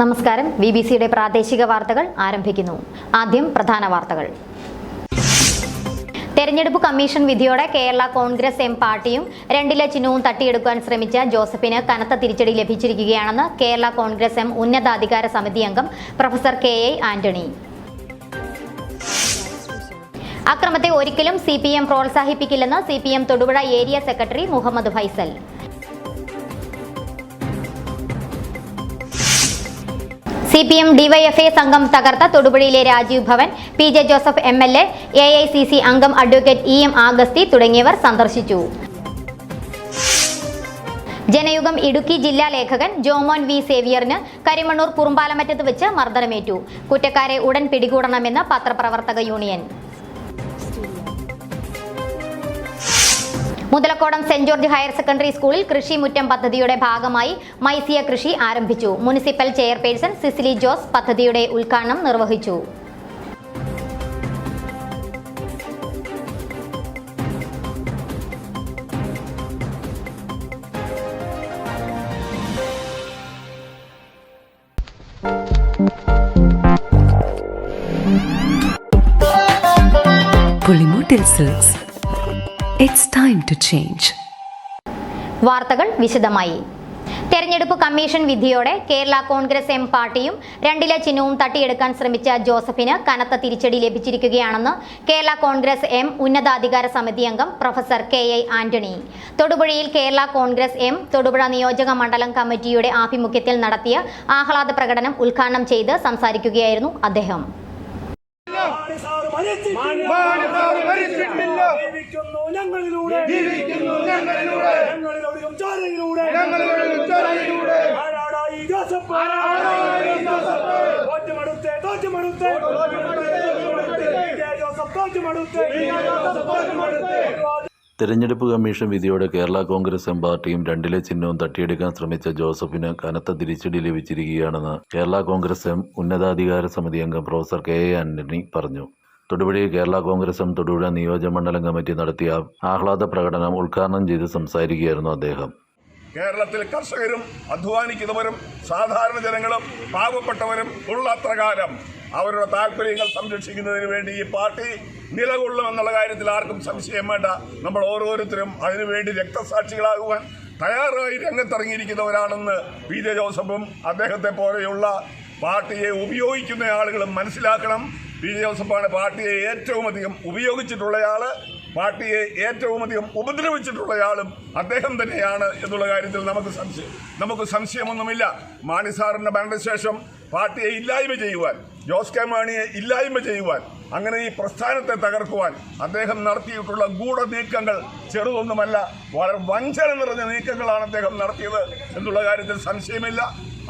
നമസ്കാരം. BBC-യുടെ പ്രാദേശിക വാർത്തകൾ ആരംഭിക്കുന്നു. ആദ്യം പ്രധാന വാർത്തകൾ. തെരഞ്ഞെടുപ്പ് കമ്മീഷൻ വിധിയോടെ കേരള കോൺഗ്രസ് എം പാർട്ടിയും രണ്ടിലെ ചിഹ്നവും തട്ടിയെടുക്കാൻ ശ്രമിച്ച ജോസഫിന് കനത്ത തിരിച്ചടി ലഭിച്ചിരിക്കുകയാണെന്ന് കേരള കോൺഗ്രസ് എം ഉന്നതാധികാര സമിതി അംഗം പ്രൊഫസർ KA ആന്റണി. അക്രമത്തെ ഒരിക്കലും CPM പ്രോത്സാഹിപ്പിക്കില്ലെന്ന് CPM Thodupuzha area secretary Muhammad Faisal. CPM DYFA സംഘം തകർത്ത തൊടുപുഴയിലെ Rajiv Bhavan PJ Joseph MLA, AICC അംഗം അഡ്വക്കേറ്റ് EM ആഗസ്തി തുടങ്ങിയവർ സന്ദർശിച്ചു. ജനയുഗം ഇടുക്കി ജില്ലാ ലേഖകൻ ജോമോൻ V സേവിയറിന് കരിമണ്ണൂർ കുറുമ്പാലമറ്റത്ത് വെച്ച് മർദ്ദനമേറ്റു. കുറ്റക്കാരെ ഉടൻ പിടികൂടണമെന്ന് പത്രപ്രവർത്തക union. Muthalakodam Saint George higher secondary സ്കൂളിൽ കൃഷിമുറ്റം പദ്ധതിയുടെ ഭാഗമായി മൈസിയ കൃഷി ആരംഭിച്ചു. മുനിസിപ്പൽ ചെയർപേഴ്സൺ സിസിലി ജോസ് പദ്ധതിയുടെ ഉദ്ഘാടനം നിർവഹിച്ചു. Pulimoottil silks. It's time to change. വാർത്തകൾ വിശദമായി. തെരഞ്ഞെടുപ്പ് കമ്മീഷൻ വിധിയോടെ കേരള കോൺഗ്രസ് എം പാർട്ടിയും രണ്ടിലെ ചിഹ്നവും തട്ടിയെടുക്കാൻ ശ്രമിച്ച ജോസഫിന് കനത്ത തിരിച്ചടി ലഭിച്ചിരിക്കുകയാണെന്ന് കേരള കോൺഗ്രസ് എം ഉന്നതാധികാര സമിതി അംഗം പ്രൊഫസർ KA ആന്റണി. തൊടുപുഴയിൽ കേരള കോൺഗ്രസ് എം തൊടുപുഴ നിയോജക മണ്ഡലം കമ്മിറ്റിയുടെ ആഭിമുഖ്യത്തിൽ നടത്തിയ ആഹ്ലാദ പ്രകടനം ഉദ്ഘാടനം ചെയ്ത് സംസാരിക്കുകയായിരുന്നു അദ്ദേഹം. തെരഞ്ഞെടുപ്പ് കമ്മീഷൻ വിധിയോടെ കേരള കോൺഗ്രസ് എം പാർട്ടിയും രണ്ടിലെ ചിഹ്നവും തട്ടിയെടുക്കാൻ ശ്രമിച്ച ജോസഫിന് കനത്ത തിരിച്ചടി ലഭിച്ചിരിക്കുകയാണെന്ന് കേരള കോൺഗ്രസ് എം ഉന്നതാധികാര സമിതി അംഗം പ്രൊഫസർ KA ആന്റണി പറഞ്ഞു. തൊടുപുഴയിൽ കേരള കോൺഗ്രസ് എം തൊടുപുഴ നിയോജകമണ്ഡലം കമ്മിറ്റി നടത്തിയ ആഹ്ലാദ പ്രകടനം ഉദ്ഘാടനം ചെയ്ത് സംസാരിക്കുകയായിരുന്നു അദ്ദേഹം. കേരളത്തിൽ കർഷകരും അധ്വാനിക്കുന്നവരും സാധാരണ ജനങ്ങളും പാവപ്പെട്ടവരും ഉള്ളത്ര കാലം അവരുടെ താല്പര്യങ്ങൾ സംരക്ഷിക്കുന്നതിന് വേണ്ടി ഈ പാർട്ടി നിലകൊള്ളുമെന്നുള്ള കാര്യത്തിൽ ആർക്കും സംശയം വേണ്ട. നമ്മൾ ഓരോരുത്തരും അതിനുവേണ്ടി രക്തസാക്ഷികളാകുവാൻ തയ്യാറായി രംഗത്തിറങ്ങിയിരിക്കുന്നവരാണെന്ന് PJ ജോസഫും അദ്ദേഹത്തെ പോലെയുള്ള പാർട്ടിയെ ഉപയോഗിക്കുന്ന ആളുകളും മനസ്സിലാക്കണം. PJ ജോസഫാണ് പാർട്ടിയെ ഏറ്റവും അധികം ഉപയോഗിച്ചിട്ടുള്ളയാൾ, പാർട്ടിയെ ഏറ്റവും അധികം ഉപദ്രവിച്ചിട്ടുള്ളയാളും അദ്ദേഹം തന്നെയാണ് എന്നുള്ള കാര്യത്തിൽ നമുക്ക് സംശയമൊന്നുമില്ല. മാണി സാറിൻ്റെ മരണശേഷം പാർട്ടിയെ ഇല്ലായ്മ ചെയ്യുവാൻ, ജോസ് കെ മാണിയെ ഇല്ലായ്മ ചെയ്യുവാൻ, അങ്ങനെ ഈ പ്രസ്ഥാനത്തെ തകർക്കുവാൻ അദ്ദേഹം നടത്തിയിട്ടുള്ള ഗൂഢനീക്കങ്ങൾ ചെറുതൊന്നുമല്ല, വളരെ വഞ്ചന നിറഞ്ഞ നീക്കങ്ങളാണ് അദ്ദേഹം നടത്തിയത് എന്നുള്ള കാര്യത്തിൽ സംശയമില്ല.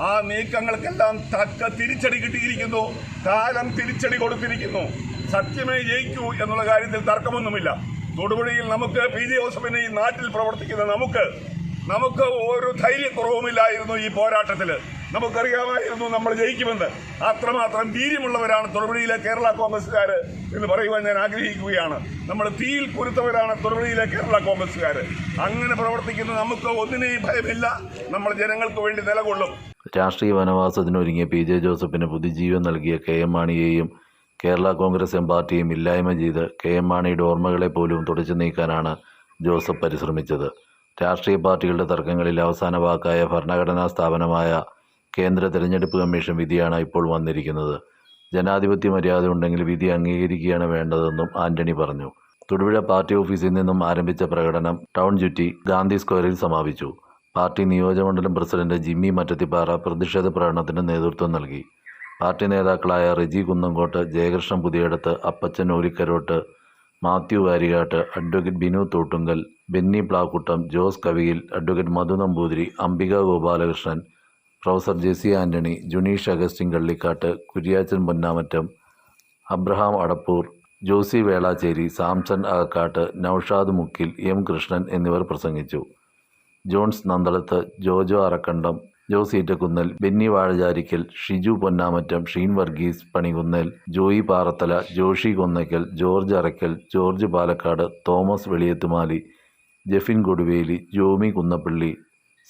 ആ നീക്കങ്ങൾക്കെല്ലാം തക്ക തിരിച്ചടി കിട്ടിയിരിക്കുന്നു. കാലം തിരിച്ചടി കൊടുത്തിരിക്കുന്നു. സത്യമേ ജയിക്കൂ എന്നുള്ള കാര്യത്തിൽ തർക്കമൊന്നുമില്ല. തൊടുപുഴയിൽ നമുക്ക് PJ ജോസഫിനെ ഈ നാട്ടിൽ പ്രവർത്തിക്കുന്ന നമുക്ക് ഒരു ധൈര്യക്കുറവുമില്ലായിരുന്നു. ഈ പോരാട്ടത്തിൽ നമുക്കറിയാമായിരുന്നു നമ്മൾ ജയിക്കുമെന്ന്. അത്രമാത്രം വീര്യമുള്ളവരാണ് തൊടുപുഴയിലെ കേരള കോൺഗ്രസ്സുകാർ എന്ന് പറയുവാൻ ഞാൻ ആഗ്രഹിക്കുകയാണ്. നമ്മൾ തീയിൽ കുരുത്തവരാണ് തൊടുപുഴയിലെ കേരള കോൺഗ്രസ്സുകാർ. അങ്ങനെ പ്രവർത്തിക്കുന്ന നമുക്ക് ഒന്നിനെയും ഭയമില്ല. നമ്മൾ ജനങ്ങൾക്ക് വേണ്ടി നിലകൊള്ളും. രാഷ്ട്രീയ വനവാസത്തിനൊരുങ്ങിയ PJ ജോസഫിന് പുതുജീവൻ നൽകിയ KM മാണിയെയും കേരള കോൺഗ്രസ് എം പാർട്ടിയും ഇല്ലായ്മ ചെയ്ത് KM മാണിയുടെ ഓർമ്മകളെ പോലും തുടച്ചു നീക്കാനാണ് ജോസഫ് പരിശ്രമിച്ചത്. രാഷ്ട്രീയ പാർട്ടികളുടെ തർക്കങ്ങളിൽ അവസാന വാക്കായ ഭരണഘടനാ സ്ഥാപനമായ കേന്ദ്ര തെരഞ്ഞെടുപ്പ് കമ്മീഷൻ വിധിയാണ് ഇപ്പോൾ വന്നിരിക്കുന്നത്. ജനാധിപത്യ മര്യാദ ഉണ്ടെങ്കിൽ വിധി അംഗീകരിക്കുകയാണ് വേണ്ടതെന്നും ആന്റണി പറഞ്ഞു. തൊടുപുഴ പാർട്ടി ഓഫീസിൽ നിന്നും ആരംഭിച്ച പ്രകടനം ടൗൺ ചുറ്റി ഗാന്ധി സ്ക്വയറിൽ സമാപിച്ചു. പാർട്ടി നിയോജകമണ്ഡലം പ്രസിഡന്റ് ജിമ്മി മറ്റത്തിപ്പാറ പ്രതിഷേധ പ്രകടനത്തിന് നേതൃത്വം നൽകി. പാർട്ടി നേതാക്കളായ Reji Kunnamkottu, Jayakrishnan Puthiyadathu, Appachan Olikkarottu, Mathew Varikattu, advocate Binu Thottunkal, Benny Plakkuttam, Jose Kaviyil, advocate Madhu Namboothiri, Ambika Gopalakrishnan, professor Jessy Antony, Juneesh Augustine Kallikkattu, Kuriachan Ponnamattam, Abraham Adappoor, Josy Velacherry, Samson Akakkattu, Noushad Mukkil, M Krishnan എന്നിവർ പ്രസംഗിച്ചു. ജോൺസ് നന്തളത്ത്, ജോജോ അറക്കണ്ടം, ജോസ് ഈറ്റക്കുന്നൽ, ബെന്നി വാഴജാരിക്കൽ, ഷിജു പൊന്നാമറ്റം, ഷീൻ വർഗീസ് പണികുന്നൽ, ജോയി പാറത്തല, ജോഷി കൊന്നയ്ക്കൽ, ജോർജ് അറയ്ക്കൽ, ജോർജ് പാലക്കാട്, തോമസ് വെളിയത്തുമാലി, ജെഫിൻ കൊടുവേലി, ജോമി കുന്നപ്പള്ളി,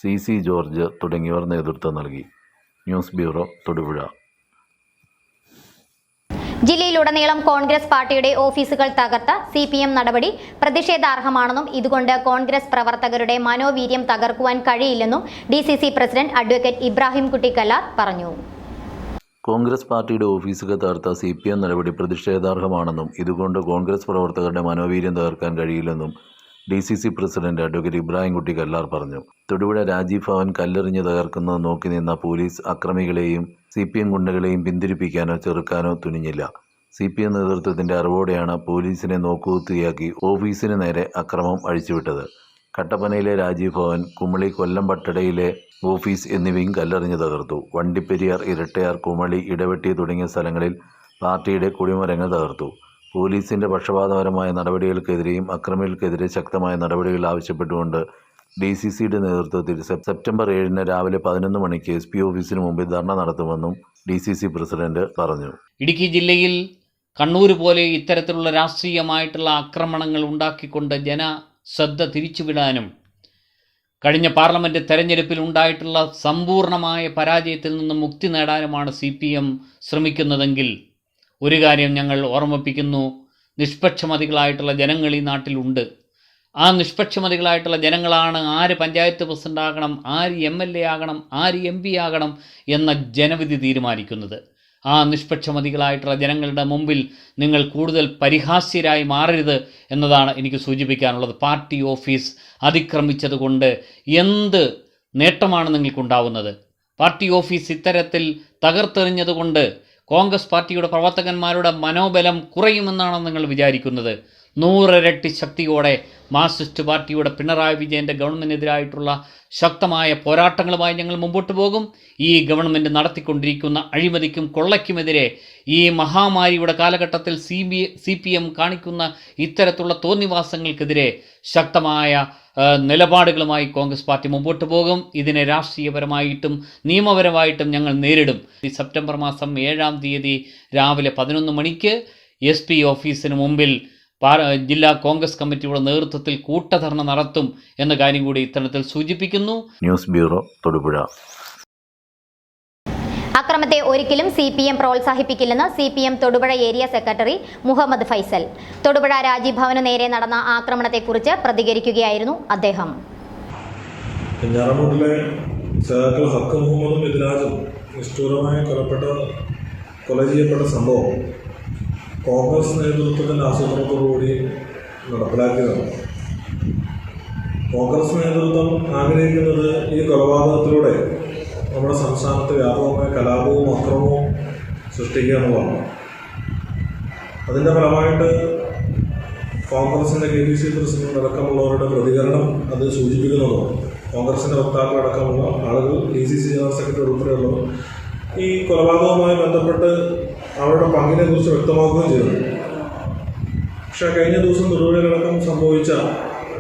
CC ജോർജ് തുടങ്ങിയവർ നേതൃത്വം നൽകി. News bureau, Thodupuzha. ജില്ലയിലുടനീളം കോൺഗ്രസ് പാർട്ടിയുടെ ഓഫീസുകൾ തകർത്ത CPM നടപടി പ്രതിഷേധാർഹമാണെന്നും ഇതുകൊണ്ട് കോൺഗ്രസ് പ്രവർത്തകരുടെ മനോവീര്യം തകർക്കുവാൻ കഴിയില്ലെന്നും DCC president advocate Ibrahim Kutty Kallar പറഞ്ഞു. കോൺഗ്രസ് പാർട്ടിയുടെ ഓഫീസുകൾ തകർത്ത CPM നടപടി പ്രതിഷേധാർഹമാണെന്നും ഇതുകൊണ്ട് കോൺഗ്രസ് പ്രവർത്തകരുടെ മനോവീര്യം തകർക്കാൻ കഴിയില്ലെന്നും DCC president advocate Ibrahim Kutty Kallar പറഞ്ഞു. തൊടുപുഴ രാജീവ് ഭവൻ കല്ലെറിഞ്ഞ് തകർക്കുന്നത് നോക്കി നിന്ന പോലീസ് അക്രമികളെയും CPM ഗുണ്ടകളെയും പിന്തിരിപ്പിക്കാനോ ചെറുക്കാനോ തുനിഞ്ഞില്ല. CPM നേതൃത്വത്തിന്റെ അറിവോടെയാണ് പോലീസിനെ നോക്കുകുത്തിയാക്കി ഓഫീസിന് നേരെ അക്രമം അഴിച്ചുവിട്ടത്. കട്ടപ്പനയിലെ രാജീവ് ഭവൻ, കുമളി, കൊല്ലം പട്ടടയിലെ ഓഫീസ് എന്നിവയും കല്ലെറിഞ്ഞ് തകർത്തു. വണ്ടിപ്പെരിയാർ, ഇരട്ടയാർ, കുമളി, ഇടവെട്ടി തുടങ്ങിയ സ്ഥലങ്ങളിൽ പാർട്ടിയുടെ കൊടിമരങ്ങൾ തകർത്തു. പോലീസിന്റെ പക്ഷപാതപരമായ നടപടികൾക്കെതിരെയും അക്രമികൾക്കെതിരെ ശക്തമായ നടപടികൾ ആവശ്യപ്പെട്ടുകൊണ്ട് DCCയുടെ നേതൃത്വത്തിൽ സെപ്റ്റംബർ 7 രാവിലെ 11 മണിക്ക് SP ഓഫീസിന് മുമ്പിൽ ധർണ നടത്തുമെന്നും DCC പ്രസിഡന്റ് പറഞ്ഞു. ഇടുക്കി ജില്ലയിൽ കണ്ണൂർ പോലെ ഇത്തരത്തിലുള്ള രാഷ്ട്രീയമായിട്ടുള്ള ആക്രമണങ്ങൾ ഉണ്ടാക്കിക്കൊണ്ട് ജനശ്രദ്ധ തിരിച്ചുവിടാനും കഴിഞ്ഞ പാർലമെൻറ്റ് തെരഞ്ഞെടുപ്പിൽ ഉണ്ടായിട്ടുള്ള സമ്പൂർണമായ പരാജയത്തിൽ നിന്ന് മുക്തി നേടാനുമാണ് CPM ശ്രമിക്കുന്നതെങ്കിൽ ഒരു കാര്യം ഞങ്ങൾ ഓർമ്മിപ്പിക്കുന്നു, നിഷ്പക്ഷമതികളായിട്ടുള്ള ജനങ്ങൾ ഈ നാട്ടിലുണ്ട്. ആ നിഷ്പക്ഷമതികളായിട്ടുള്ള ജനങ്ങളാണ് ആര് പഞ്ചായത്ത് പ്രസിഡന്റ് ആകണം, ആര് MLA ആകണം, ആര് MP ആകണം എന്ന ജനവിധി തീരുമാനിക്കുന്നത്. ആ നിഷ്പക്ഷമതികളായിട്ടുള്ള ജനങ്ങളുടെ മുമ്പിൽ നിങ്ങൾ കൂടുതൽ പരിഹാസ്യരായി മാറരുത് എന്നതാണ് എനിക്ക് സൂചിപ്പിക്കാനുള്ളത്. പാർട്ടി ഓഫീസ് അതിക്രമിച്ചതുകൊണ്ട് എന്ത് നേട്ടമാണ് നിങ്ങൾക്കുണ്ടാവുന്നത്? പാർട്ടി ഓഫീസ് ഇത്തരത്തിൽ തകർത്തെറിഞ്ഞതുകൊണ്ട് കോൺഗ്രസ് പാർട്ടിയുടെ പ്രവർത്തകന്മാരുടെ മനോബലം കുറയുമെന്നാണ് നിങ്ങൾ വിചാരിക്കുന്നത്? 100 ഇരട്ടി ശക്തിയോടെ മാർക്സിസ്റ്റ് പാർട്ടിയുടെ പിണറായി വിജയൻ്റെ ഗവൺമെൻറ്റിനെതിരായിട്ടുള്ള ശക്തമായ പോരാട്ടങ്ങളുമായി ഞങ്ങൾ മുമ്പോട്ട് പോകും. ഈ ഗവൺമെൻറ് നടത്തിക്കൊണ്ടിരിക്കുന്ന അഴിമതിക്കും കൊള്ളയ്ക്കുമെതിരെ ഈ മഹാമാരിയുടെ കാലഘട്ടത്തിൽ CPM കാണിക്കുന്ന ഇത്തരത്തിലുള്ള തോന്നിവാസങ്ങൾക്കെതിരെ ശക്തമായ നിലപാടുകളുമായി കോൺഗ്രസ് പാർട്ടി മുമ്പോട്ട് പോകും. ഇതിനെ രാഷ്ട്രീയപരമായിട്ടും നിയമപരമായിട്ടും ഞങ്ങൾ നേരിടും. സെപ്റ്റംബർ മാസം 7 രാവിലെ 11 മണിക്ക് SP ഓഫീസിന് മുമ്പിൽ ജില്ലാ കോൺഗ്രസ് കമ്മിറ്റിയുടെ നേതൃത്വത്തിൽ കൂട്ടധർണ നടത്തും എന്ന കാര്യം കൂടി ഇത്തരത്തിൽ സൂചിപ്പിക്കുന്നു. News bureau, Thodupuzha. അക്രമത്തെ ഒരിക്കലും CPM പ്രോത്സാഹിപ്പിക്കില്ലെന്ന് CPM Thodupuzha area secretary Muhammad Faisal. Thodupuzha Rajiv ഭവന് നേരെ നടന്ന ആക്രമണത്തെക്കുറിച്ച് പ്രതികരിക്കുകയായിരുന്നു അദ്ദേഹം. വെഞ്ഞാറമൂട്ടിലെ സഖാക്കൾ ഹക്ക് മുഹമ്മദും എതിരാജും നിഷ്ഠൂരമായി കൊല ചെയ്യപ്പെട്ട സംഭവം കോൺഗ്രസ് നേതൃത്വത്തിൻ്റെ ആസൂത്രണത്തോടുകൂടി നടപ്പിലാക്കിയതാണ്. കോൺഗ്രസ് നേതൃത്വം ആഗ്രഹിക്കുന്നത് ഈ കൊലപാതകത്തിലൂടെ നമ്മുടെ സംസ്ഥാനത്ത് വ്യാപകമായ കലാപവും അക്രമവും സൃഷ്ടിക്കുക എന്നുള്ളതാണ്. അതിൻ്റെ ഫലമായിട്ട് കോൺഗ്രസിൻ്റെ KPC പ്രസിഡന്റ് അടക്കമുള്ളവരുടെ പ്രതികരണം അത് സൂചിപ്പിക്കുന്നതാണ്. കോൺഗ്രസിൻ്റെ വക്താക്കളടക്കമുള്ള ആളുകൾ, DCC ജനറൽ സെക്രട്ടറി ഉൾപ്പെടെയുള്ളവർ ഈ കൊലപാതകവുമായി ബന്ധപ്പെട്ട് അവരുടെ പങ്കിനെ കുറിച്ച് വ്യക്തമാക്കുകയും ചെയ്തു. പക്ഷേ കഴിഞ്ഞ ദിവസം തൊടുപുഴയിലടക്കം സംഭവിച്ച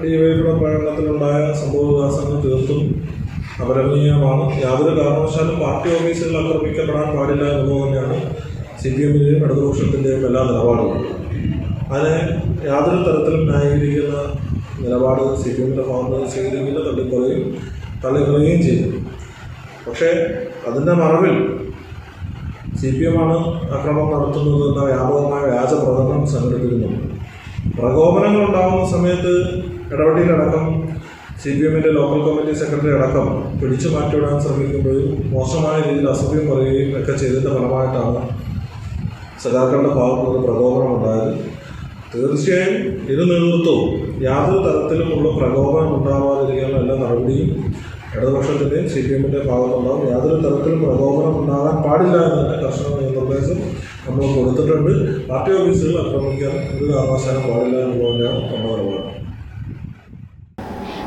DYFIയുടെ പ്രകടനത്തിലുണ്ടായ സംഭവവികാസങ്ങൾ തീർത്തും അപലപനീയമാണ്. യാതൊരു കാരണവശാലും പാർട്ടി ഓഫീസുകൾ ആക്രമിക്കപ്പെടാൻ പാടില്ല എന്നുള്ളത് തന്നെയാണ് CPMൻ്റെയും ഇടതുപക്ഷത്തിൻ്റെയും എല്ലാ നിലപാടുകളും. അതിനെ യാതൊരു തരത്തിലും ന്യായീകരിക്കുന്ന നിലപാട് CPMൻ്റെ ഭാഗത്ത് സ്വീകരിക്കില്ല, തള്ളിക്കളയുകയും ചെയ്തു. പക്ഷേ അതിൻ്റെ മറവിൽ CPM അക്രമം നടത്തുന്നത് എന്ന വ്യാപകമായ വ്യാജ പ്രകടനം സംഘടിപ്പിക്കുന്നുണ്ട്. പ്രകോപനങ്ങൾ ഉണ്ടാകുന്ന സമയത്ത് ഇടപെടലടക്കം CPMൻ്റെ ലോക്കൽ കമ്മിറ്റി സെക്രട്ടറി അടക്കം പിടിച്ചു മാറ്റിവിടാൻ ശ്രമിക്കുമ്പോഴും മോശമായ രീതിയിൽ അസഭ്യം പറയുകയും ഒക്കെ ചെയ്തതിൻ്റെ ഫലമായിട്ടാണ് സഖാക്കളുടെ ഭാഗത്തുനിന്ന് പ്രകോപനം ഉണ്ടായത്. തീർച്ചയായും ഇത് നേതൃത്വവും യാതൊരു തരത്തിലുമുള്ള പ്രകോപനം ഉണ്ടാവാതിരിക്കാനുള്ള എല്ലാ നടപടിയും ഇടതുപക്ഷത്തിൻ്റെയും CPMൻ്റെ ഭാഗത്തുണ്ടാകും. യാതൊരു തരത്തിലും പ്രകോപനം ഉണ്ടാകാൻ പാടില്ല എന്നതിൻ്റെ കർശനമായ നിർദ്ദേശം നമ്മൾ കൊടുത്തിട്ടുണ്ട്. പാർട്ടി ഓഫീസുകൾ ആക്രമിക്കാൻ ഒരു കാരണവശാലും പാടില്ല എന്നുള്ളതാണ് നമ്മുടെ നിലപാട്.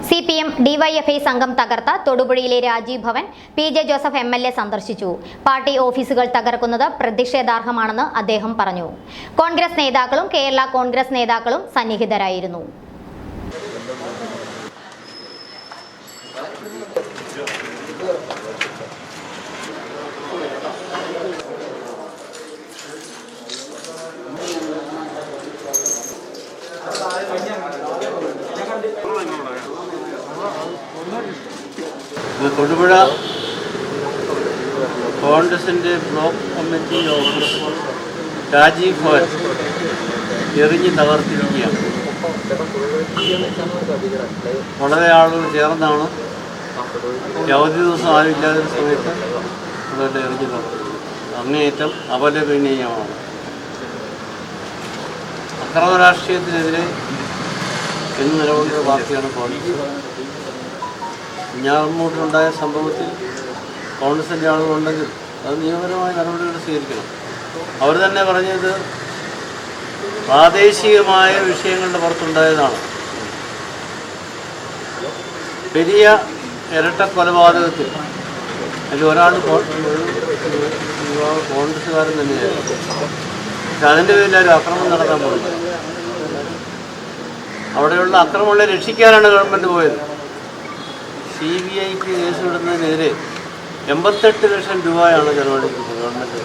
CPM DYFI സംഘം തകർത്ത തൊടുപുഴയിലെ രാജീവ് ഭവൻ PJ ജോസഫ് MLA സന്ദർശിച്ചു. പാർട്ടി ഓഫീസുകൾ തകർക്കുന്നത് പ്രതിഷേധാർഹമാണെന്ന് അദ്ദേഹം പറഞ്ഞു. കോൺഗ്രസ് നേതാക്കളും കേരള കോൺഗ്രസ് നേതാക്കളും സന്നിഹിതരായിരുന്നു. തൊടുപുഴ കോൺഗ്രസിൻ്റെ block committee office Rajiv Bhavan എറിഞ്ഞ് തകർത്തിരിക്കുകയാണ്. വളരെ ആളുകൾ ചേർന്നാണ് അവധി ദിവസം ആരും ഇല്ലാത്ത സമയത്ത് അതെല്ലാം എറിഞ്ഞ് തകർത്തിരിക്കുന്നത്. അങ്ങേയറ്റം അപലപനീയമാണ്. അക്രമ രാഷ്ട്രീയത്തിനെതിരെ എന്ന് നിലകൊള്ളുന്ന പാർട്ടിയാണ് കോൺഗ്രസ്. ഞാറുമൂട്ടിലുണ്ടായ സംഭവത്തിൽ കോൺഗ്രസിൻ്റെ ആളുകളുണ്ടെങ്കിൽ അത് നിയമപരമായ നടപടികൾ സ്വീകരിക്കണം. അവർ തന്നെ പറഞ്ഞത് പ്രാദേശികമായ വിഷയങ്ങളുടെ പുറത്തുണ്ടായതാണ്. പെരിയ ഇരട്ട കൊലപാതകത്തിൽ അതിൽ ഒരാൾ കോൺഗ്രസ്സുകാരൻ തന്നെയായിരുന്നു. പക്ഷെ അതിൻ്റെ പേരിൽ ഒരു അക്രമം നടത്താൻ പോയില്ല. അവിടെയുള്ള അക്രമങ്ങളെ രക്ഷിക്കാനാണ് ഗവൺമെൻറ് പോയത്. CBIക്ക് കേസ് വിടുന്നതിനെതിരെ 88 ലക്ഷം രൂപയാണ് ചെലവഴിക്കുന്നത് ഗവൺമെൻറ്.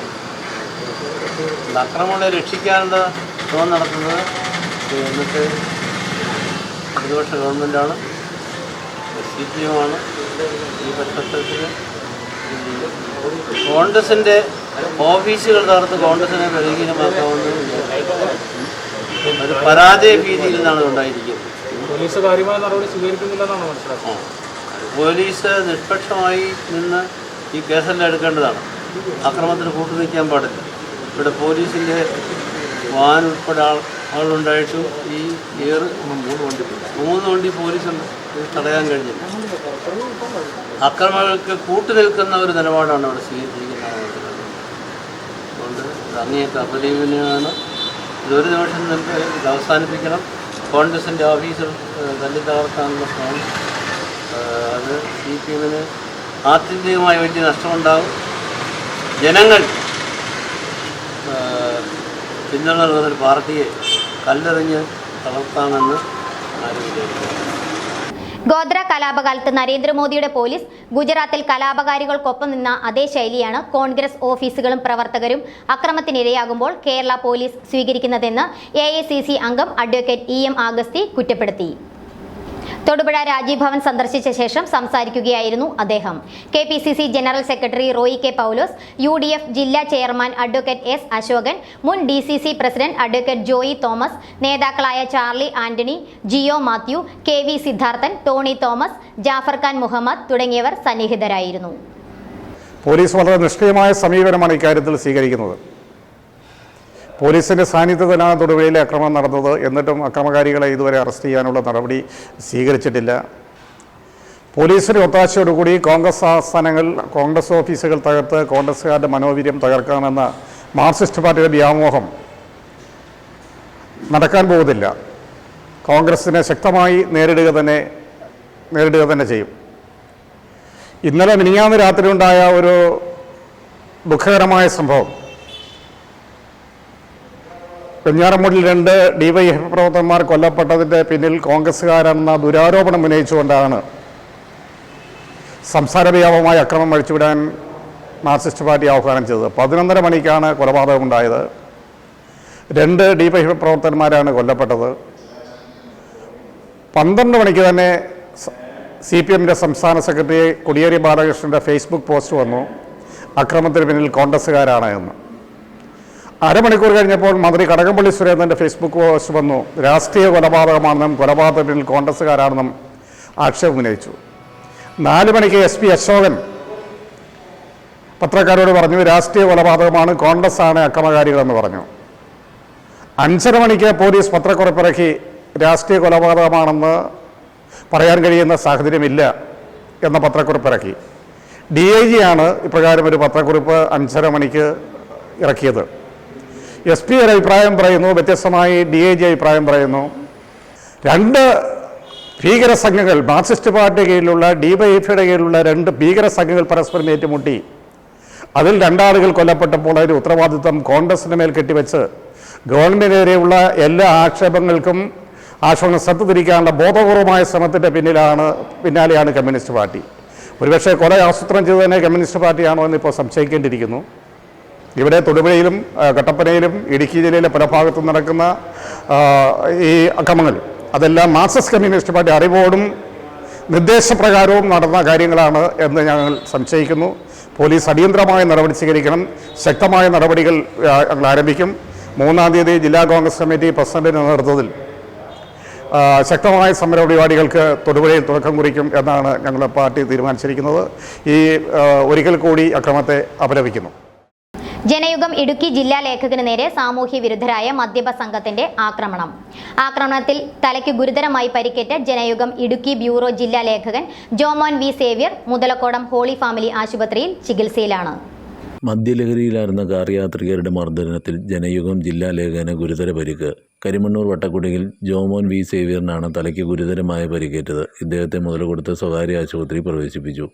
അക്രമങ്ങളെ രക്ഷിക്കാനുള്ള ശ്രമം നടത്തുന്നത് എന്നിട്ട് പ്രതിപക്ഷ ഗവൺമെൻറ്റാണ്, CPM ആണ്. ഈ പശ്ചാത്തലത്തിൽ കോൺഗ്രസിൻ്റെ ഓഫീസുകൾ തകർത്ത് കോൺഗ്രസിനെ ബലഹീനമാക്കാമെന്ന് ഒരു പരാജയ ഭീതിയിൽ നിന്നാണ് ഉണ്ടായിരിക്കുന്നത്. പോലീസ് കാര്യമായ നടപടി സ്വീകരിക്കുന്നില്ലെന്നാണ് മനസ്സിലാക്കുന്നത്. പോലീസ് നിഷ്പക്ഷമായി നിന്ന് ഈ കേസെല്ലാം എടുക്കേണ്ടതാണ്. അക്രമത്തിന് കൂട്ടുനിൽക്കാൻ പാടില്ല. ഇവിടെ പോലീസിൻ്റെ വാൻ ഉൾപ്പെടെ ആളുണ്ടായിട്ടും ഈ മൂന്ന് വണ്ടി പോലീസുണ്ട്. ഇത് തടയാൻ കഴിഞ്ഞില്ല. അക്രമങ്ങൾക്ക് കൂട്ടുനിൽക്കുന്ന ഒരു നിലപാടാണ് അവിടെ സ്വീകരിച്ചിരിക്കുന്നത്. അതുകൊണ്ട് ഇത് അങ്ങേയറ്റം അപലപനീയമാണ്. ഇതൊരു നിമിഷം ഇത് അവസാനിപ്പിക്കണം. കോൺഗ്രസിൻ്റെ ഓഫീസിൽ തല്ലി തകർക്കാനുള്ള ശ്രമം അത് CPMന് ആത്യന്തികമായി വലിയ നഷ്ടമുണ്ടാകും. ജനങ്ങൾ പിന്തുണ നൽകുന്നൊരു പാർട്ടിയെ കല്ലെറിഞ്ഞ് തളർത്താമെന്ന് ആരും വിചാരിക്കുന്നു. ഗോദ്ര കലാപകാലത്ത് നരേന്ദ്രമോദിയുടെ പോലീസ് ഗുജറാത്തിൽ കലാപകാരികൾക്കൊപ്പം നിന്ന അതേ ശൈലിയാണ് കോൺഗ്രസ് ഓഫീസുകളും പ്രവർത്തകരും അക്രമത്തിനിരയാകുമ്പോൾ കേരള പോലീസ് സ്വീകരിക്കുന്നതെന്ന് AICC അംഗം അഡ്വക്കേറ്റ് EM ആഗസ്തി കുറ്റപ്പെടുത്തി. തൊടുപുഴ രാജീവ് ഭവൻ സന്ദർശിച്ച ശേഷം സംസാരിക്കുകയായിരുന്നു അദ്ദേഹം. KPCC general secretary Roy K. Paulose, UDF ജില്ലാ ചെയർമാൻ അഡ്വക്കേറ്റ് S. അശോകൻ, മുൻ DCC president advocate Joy Thomas, നേതാക്കളായ ചാർലി ആന്റണി, ജിയോ മാത്യു, KV സിദ്ധാർത്ഥൻ, ടോണി തോമസ്, ജാഫർ ഖാൻ മുഹമ്മദ് തുടങ്ങിയവർ സന്നിഹിതരായിരുന്നു. പോലീസ് വളരെ നിഷ്ക്രിയമായ സമീപനമാണ് ഇക്കാര്യത്തിൽ സ്വീകരിക്കുന്നത്. പോലീസിൻ്റെ സാന്നിധ്യത്തിലാണ് തൊടുപുഴയിലെ അക്രമം നടന്നത്. എന്നിട്ടും അക്രമകാരികളെ ഇതുവരെ അറസ്റ്റ് ചെയ്യാനുള്ള നടപടി സ്വീകരിച്ചിട്ടില്ല. പോലീസിൻ്റെ ഒത്താശയോടുകൂടി കോൺഗ്രസ് ആസ്ഥാനങ്ങൾ, കോൺഗ്രസ് ഓഫീസുകൾ തകർത്ത് കോൺഗ്രസ്സുകാരുടെ മനോവീര്യം തകർക്കാമെന്ന മാർക്സിസ്റ്റ് പാർട്ടിയുടെ വ്യാമോഹം നടക്കാൻ പോകുന്നില്ല. കോൺഗ്രസിനെ ശക്തമായി നേരിടുക തന്നെ ചെയ്യും. ഇന്നലെ മിനിഞ്ഞാന്ന് രാത്രി ഉണ്ടായ ഒരു ദുഃഖകരമായ സംഭവം, വെഞ്ഞാറമൂടിൽ 2 DYFI പ്രവർത്തകന്മാർ കൊല്ലപ്പെട്ടതിൻ്റെ പിന്നിൽ കോൺഗ്രസ്സുകാരെന്ന ദുരാരോപണം ഉന്നയിച്ചുകൊണ്ടാണ് സംസ്ഥാനവ്യാപകമായ അക്രമം അഴിച്ചുവിടാൻ മാർക്സിസ്റ്റ് പാർട്ടി ആഹ്വാനം ചെയ്തത്. 11:30 മണിക്കാണ് കൊലപാതകമുണ്ടായത്. 2 DYFI പ്രവർത്തകന്മാരാണ് കൊല്ലപ്പെട്ടത്. 12 മണിക്ക് തന്നെ CPMൻ്റെ സംസ്ഥാന സെക്രട്ടറി കോടിയേരി ബാലകൃഷ്ണൻ്റെ ഫേസ്ബുക്ക് പോസ്റ്റ് വന്നു, അക്രമത്തിന് പിന്നിൽ കോൺഗ്രസ്സുകാരാണ് എന്ന്. അരമണിക്കൂർ കഴിഞ്ഞപ്പോൾ മന്ത്രി കടകംപള്ളി സുരേന്ദ്രൻ്റെ ഫേസ്ബുക്ക് പോസ്റ്റ് വന്നു, രാഷ്ട്രീയ കൊലപാതകമാണെന്നും കൊലപാതകത്തിന് പിന്നിൽ കോൺഗ്രസ്സുകാരാണെന്നും ആക്ഷേപം ഉന്നയിച്ചു. 4 മണിക്ക് SP അശോകൻ പത്രക്കാരോട് പറഞ്ഞു, രാഷ്ട്രീയ കൊലപാതകമാണ്, കോൺഗ്രസ്സാണ് അക്രമകാരികളെന്ന് പറഞ്ഞു. 5:30 മണിക്ക് പോലീസ് പത്രക്കുറിപ്പിറക്കി, രാഷ്ട്രീയ കൊലപാതകമാണെന്ന് പറയാൻ കഴിയുന്ന സാഹചര്യമില്ല എന്ന പത്രക്കുറിപ്പിറക്കി. DIG ആണ് ഇപ്രകാരം ഒരു പത്രക്കുറിപ്പ് 5:30 മണിക്ക് ഇറക്കിയത്. SP ഒരു അഭിപ്രായം പറയുന്നു, വ്യത്യസ്തമായി DIG അഭിപ്രായം പറയുന്നു. 2 ഭീകര സംഘങ്ങൾ, മാർക്സിസ്റ്റ് പാർട്ടി കീഴിലുള്ള DYFIയുടെ കീഴിലുള്ള 2 ഭീകര സംഘങ്ങൾ പരസ്പരം ഏറ്റുമുട്ടി. അതിൽ 2 ആളുകൾ കൊല്ലപ്പെട്ടപ്പോൾ അതിൻ്റെ ഉത്തരവാദിത്വം കോൺഗ്രസിൻ്റെ മേൽ കെട്ടിവെച്ച് ഗവൺമെൻറ്റിനെതിരെയുള്ള എല്ലാ ആക്ഷേപങ്ങൾ ശ്രദ്ധ തിരിക്കാനുള്ള ബോധപൂർവമായ ശ്രമത്തിൻ്റെ പിന്നാലെയാണ് കമ്മ്യൂണിസ്റ്റ് പാർട്ടി. ഒരുപക്ഷെ കൊല ആസൂത്രണം ചെയ്തതന്നെ കമ്മ്യൂണിസ്റ്റ് പാർട്ടിയാണോ എന്നിപ്പോൾ സംശയിക്കേണ്ടിയിരിക്കുന്നു. ഇവിടെ തൊടുപുഴയിലും കട്ടപ്പനയിലും ഇടുക്കി ജില്ലയിലെ പല ഭാഗത്തും നടക്കുന്ന ഈ അക്രമങ്ങൾ അതെല്ലാം മാർക്സിസ്റ്റ് കമ്മ്യൂണിസ്റ്റ് പാർട്ടി അറിവോടും നിർദ്ദേശപ്രകാരവും നടന്ന കാര്യങ്ങളാണ് എന്ന് ഞങ്ങൾ സംശയിക്കുന്നു. പോലീസ് അടിയന്തരമായ നടപടി സ്വീകരിക്കണം. ശക്തമായ നടപടികൾ ഞങ്ങൾ ആരംഭിക്കും. 3-ാം തീയതി ജില്ലാ കോൺഗ്രസ് കമ്മിറ്റി പ്രസിഡന്റിന്റെ നേതൃത്വത്തിൽ ശക്തമായ സമര പരിപാടികൾക്ക് തൊടുപുഴയിൽ തുടക്കം കുറിക്കും എന്നാണ് ഞങ്ങളുടെ പാർട്ടി തീരുമാനിച്ചിരിക്കുന്നത്. ഒരിക്കൽ കൂടി അക്രമത്തെ അപലപിക്കുന്നു. ജനയുഗം ഇടുക്കി ജില്ലാ ലേഖകന് നേരെ സാമൂഹ്യ വിരുദ്ധരായ മദ്യപ സംഘത്തിന്റെ ആക്രമണത്തിൽ തലയ്ക്ക് ഗുരുതരമായി പരിക്കേറ്റ ജനയുഗം ഇടുക്കി ബ്യൂറോ ജില്ലാ ലേഖകൻ Jomon V Xavier Muthalakodam holy family ആശുപത്രിയിൽ ചികിത്സയിലാണ്. മദ്യലഹരിയിലായിരുന്ന കാർ യാത്രികരുടെ മർദ്ദനത്തിൽ ജനയുഗം ജില്ലാ ലേഖകന് ഗുരുതര പരിക്ക്. കരിമണ്ണൂർ വട്ടക്കുടിയിൽ ജോമോൻ വി സേവ്യറിനാണ് തലയ്ക്ക് ഗുരുതരമായ പരിക്കേറ്റത്. ഇദ്ദേഹത്തെ മുതലക്കൊടുത്ത് സ്വകാര്യ ആശുപത്രി പ്രവേശിപ്പിച്ചു.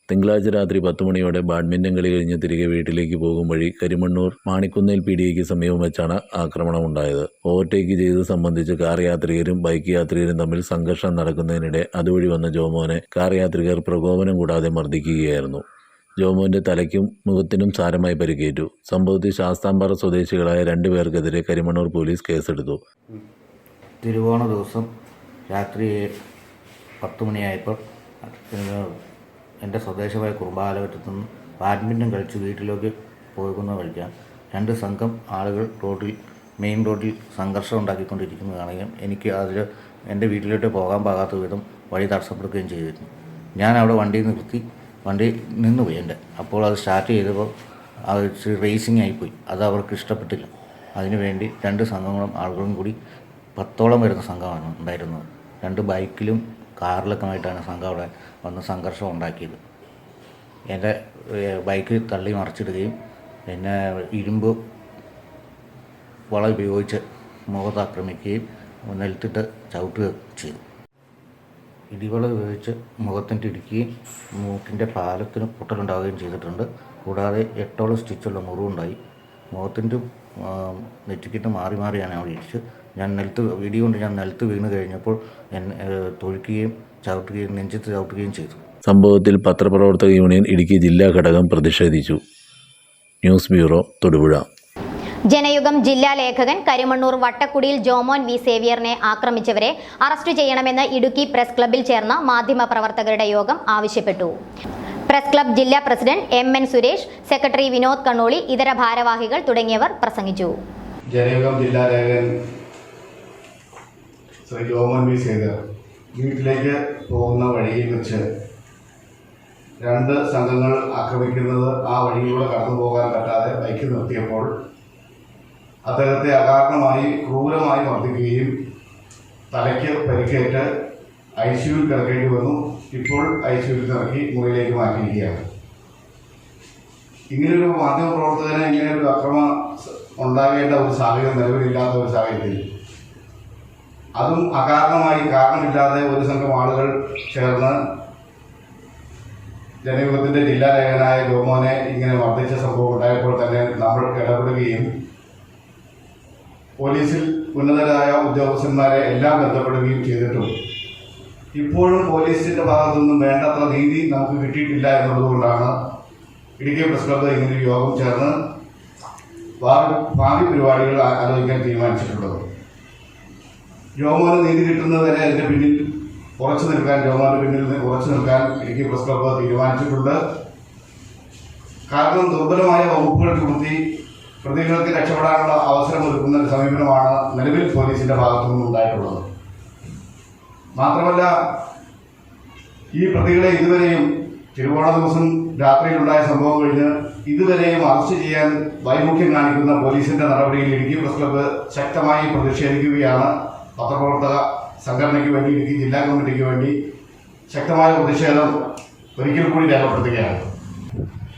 തിങ്കളാഴ്ച രാത്രി 10 മണിയോടെ ബാഡ്മിൻ്റൺ കളി കഴിഞ്ഞ് തിരികെ വീട്ടിലേക്ക് പോകും വഴി കരിമണ്ണൂർ മാണിക്കുന്നേൽ PDAയ്ക്ക് സമീപം വെച്ചാണ് ആക്രമണമുണ്ടായത്. ഓവർടേക്ക് ചെയ്തത് സംബന്ധിച്ച് കാർ യാത്രികരും ബൈക്ക് യാത്രികരും തമ്മിൽ സംഘർഷം നടക്കുന്നതിനിടെ അതുവഴി വന്ന ജോമോനെ കാർ യാത്രികർ പ്രകോപനം കൂടാതെ മർദ്ദിക്കുകയായിരുന്നു. ജോമോന്റെ തലയ്ക്കും മുഖത്തിനും സാരമായി പരിക്കേറ്റു. സംഭവത്തിൽ ശാസ്താംപാറ സ്വദേശികളായ 2 പേർക്കെതിരെ കരിമണ്ണൂർ പോലീസ് കേസെടുത്തു. തിരുവോണ ദിവസം രാത്രി 10 മണിയായപ്പോൾ എൻ്റെ സ്വദേശമായ കുറുമ്പാലവറ്റത്തു നിന്ന് ബാഡ്മിൻ്റൺ കളിച്ച് വീട്ടിലേക്ക് പോകുന്ന വഴിക്കാൻ 2 സംഘം ആളുകൾ മെയിൻ റോഡിൽ സംഘർഷം ഉണ്ടാക്കിക്കൊണ്ടിരിക്കുന്നത് കാണുകയും എനിക്ക് അതിൽ എൻ്റെ വീട്ടിലോട്ട് പോകാൻ പാകാത്ത വിധം വഴി തടസ്സപ്പെടുകയും ചെയ്തിരുന്നു. ഞാൻ അവിടെ വണ്ടി നിന്നുപോയി അപ്പോൾ അത് സ്റ്റാർട്ട് ചെയ്തപ്പോൾ അത് റേസിംഗ് ആയിപ്പോയി. അത് അവർക്ക് ഇഷ്ടപ്പെട്ടില്ല. അതിനുവേണ്ടി 2 സംഘങ്ങളും ആളുകളും കൂടി 10ഓളം വരുന്ന സംഘമാണ് ഉണ്ടായിരുന്നത്. 2 ബൈക്കിലും കാറിലൊക്കെ ആയിട്ടാണ് സംഘം അവിടെ വന്ന് സംഘർഷം ഉണ്ടാക്കിയത്. എൻ്റെ ബൈക്ക് തള്ളി മറിച്ചിടുകയും പിന്നെ ഇരുമ്പ് വള ഉപയോഗിച്ച് മുഖത്ത് ആക്രമിക്കുകയും നിലത്തിട്ട് ചവിട്ടുകയും ചെയ്തു. ഇടിവള ഉപയോഗിച്ച് മുഖത്തിൻ്റെ ഇടിക്കുകയും മൂക്കിൻ്റെ പാലത്തിന് പൊട്ടലുണ്ടാവുകയും ചെയ്തിട്ടുണ്ട്. കൂടാതെ 8ഓളം സ്റ്റിച്ചുള്ള മുറിവുണ്ടായി. മുഖത്തിൻ്റെ നെറ്റിക്കിട്ട് മാറിയാണ് അവിടെ ഇടിച്ച് ഞാൻ നിലത്ത് വീണ് കഴിഞ്ഞപ്പോൾ തൊഴിക്കുകയും ചവിട്ടുകയും നെഞ്ചത്ത് ചവിട്ടുകയും ചെയ്തു. സംഭവത്തിൽ പത്രപ്രവർത്തക യൂണിയൻ ഇടുക്കി ജില്ലാ ഘടകം പ്രതിഷേധിച്ചു. News bureau, Thodupuzha. ജനയുഗം ജില്ലാ ലേഖകൻ കരിമണ്ണൂർ വട്ടക്കുടിയിൽ ജോമോൻ വി സേവ്യറിനെ ആക്രമിച്ചവരെ അറസ്റ്റ് ചെയ്യണമെന്ന് ഇടുക്കി പ്രസ് ക്ലബ്ബിൽ ചേർന്ന മാധ്യമപ്രവർത്തകരുടെ യോഗം ആവശ്യപ്പെട്ടു. പ്രസ് ക്ലബ്ബ് ജില്ലാ president MN Suresh, secretary Vinod Kannoli, ഇതര ഭാരവാഹികൾ തുടങ്ങിയവർ പ്രസംഗിച്ചു. ജനയുഗം ജില്ലാ ലേഖകൻ ശ്രീ ജോമോൻ വി സേവ്യർ വീട്ടിലേക്ക് പോകുന്ന വഴിയിൽ വെച്ച് 2 സംഘങ്ങൾ ആക്രമിക്കുന്നത് ആ വഴിയിലൂടെ കടന്നു പോകാൻ പറ്റാതെ ബൈക്ക് നിർത്തിയപ്പോൾ അദ്ദേഹത്തെ അകാരണമായി ക്രൂരമായി മർദ്ദിക്കുകയും തലയ്ക്ക് പരിക്കേറ്റ് ICUവിൽ കിടക്കേണ്ടി വന്നു. ഇപ്പോൾ ICUവിൽ ഇറക്കി മുറിയിലേക്ക് മാറ്റിയിരിക്കുകയാണ്. ഇങ്ങനെയൊരു മാധ്യമപ്രവർത്തകന് ഇങ്ങനെയൊരു അക്രമം ഉണ്ടാകേണ്ട ഒരു സാഹചര്യം നിലവിലില്ലാത്ത ഒരു സാഹചര്യത്തിൽ അതും കാരണമില്ലാതെ ഒരു സംഘം ആളുകൾ ചേർന്ന് ജനയുഗത്തിൻ്റെ ജില്ലാ ലേഖകനായ ജോമോനെ ഇങ്ങനെ മർദ്ദിച്ച സംഭവം ഉണ്ടായപ്പോൾ തന്നെ നമ്മൾ ഇടപെടുകയും പോലീസിൽ ഉന്നതരായ ഉദ്യോഗസ്ഥന്മാരെ എല്ലാം ബന്ധപ്പെടുകയും ചെയ്തിട്ടും ഇപ്പോഴും പോലീസിൻ്റെ ഭാഗത്തുനിന്നും വേണ്ടത്ര നീതി നമുക്ക് കിട്ടിയിട്ടില്ല എന്നുള്ളതുകൊണ്ടാണ് ഇടുക്കി പ്രസ് ക്ലബ്ബ് ഇങ്ങനൊരു യോഗം ചേർന്ന് ഭാവി പരിപാടികൾ ആലോചിക്കാൻ തീരുമാനിച്ചിട്ടുള്ളത്. ജോമോന് നീതി കിട്ടുന്നതുവരെ അതിൻ്റെ പിന്നിൽ ജോമോന്റെ പിന്നിൽ ഉറച്ചു നിൽക്കാൻ ഇടുക്കി പ്രസ് ക്ലബ്ബ് തീരുമാനിച്ചിട്ടുണ്ട്. കാരണം ദുർബലമായ വകുപ്പുകൾ ചുമത്തി പ്രതികൾക്ക് രക്ഷപ്പെടാനുള്ള അവസരം ഒരുക്കുന്ന ഒരു സമീപനമാണ് നിലവിൽ പോലീസിന്റെ ഭാഗത്തു നിന്നും ഉണ്ടായിട്ടുള്ളത്. മാത്രമല്ല, ഈ പ്രതികളെ ഇതുവരെയും തിരുവോണ ദിവസം രാത്രിയിലുണ്ടായ സംഭവം കഴിഞ്ഞ് ഇതുവരെയും അറസ്റ്റ് ചെയ്യാൻ വൈമുഖ്യം കാണിക്കുന്ന പോലീസിന്റെ നടപടിയിൽ ഇടുക്കി പ്രസ് ക്ലബ്ബ് ശക്തമായി പ്രതിഷേധിക്കുകയാണ്. പത്രപ്രവർത്തക സംഘടനയ്ക്ക് വേണ്ടി, ഇടുക്കി ജില്ലാ കമ്മിറ്റിക്ക് വേണ്ടി ശക്തമായ പ്രതിഷേധം ഒരിക്കൽ കൂടി രേഖപ്പെടുത്തുകയാണ്.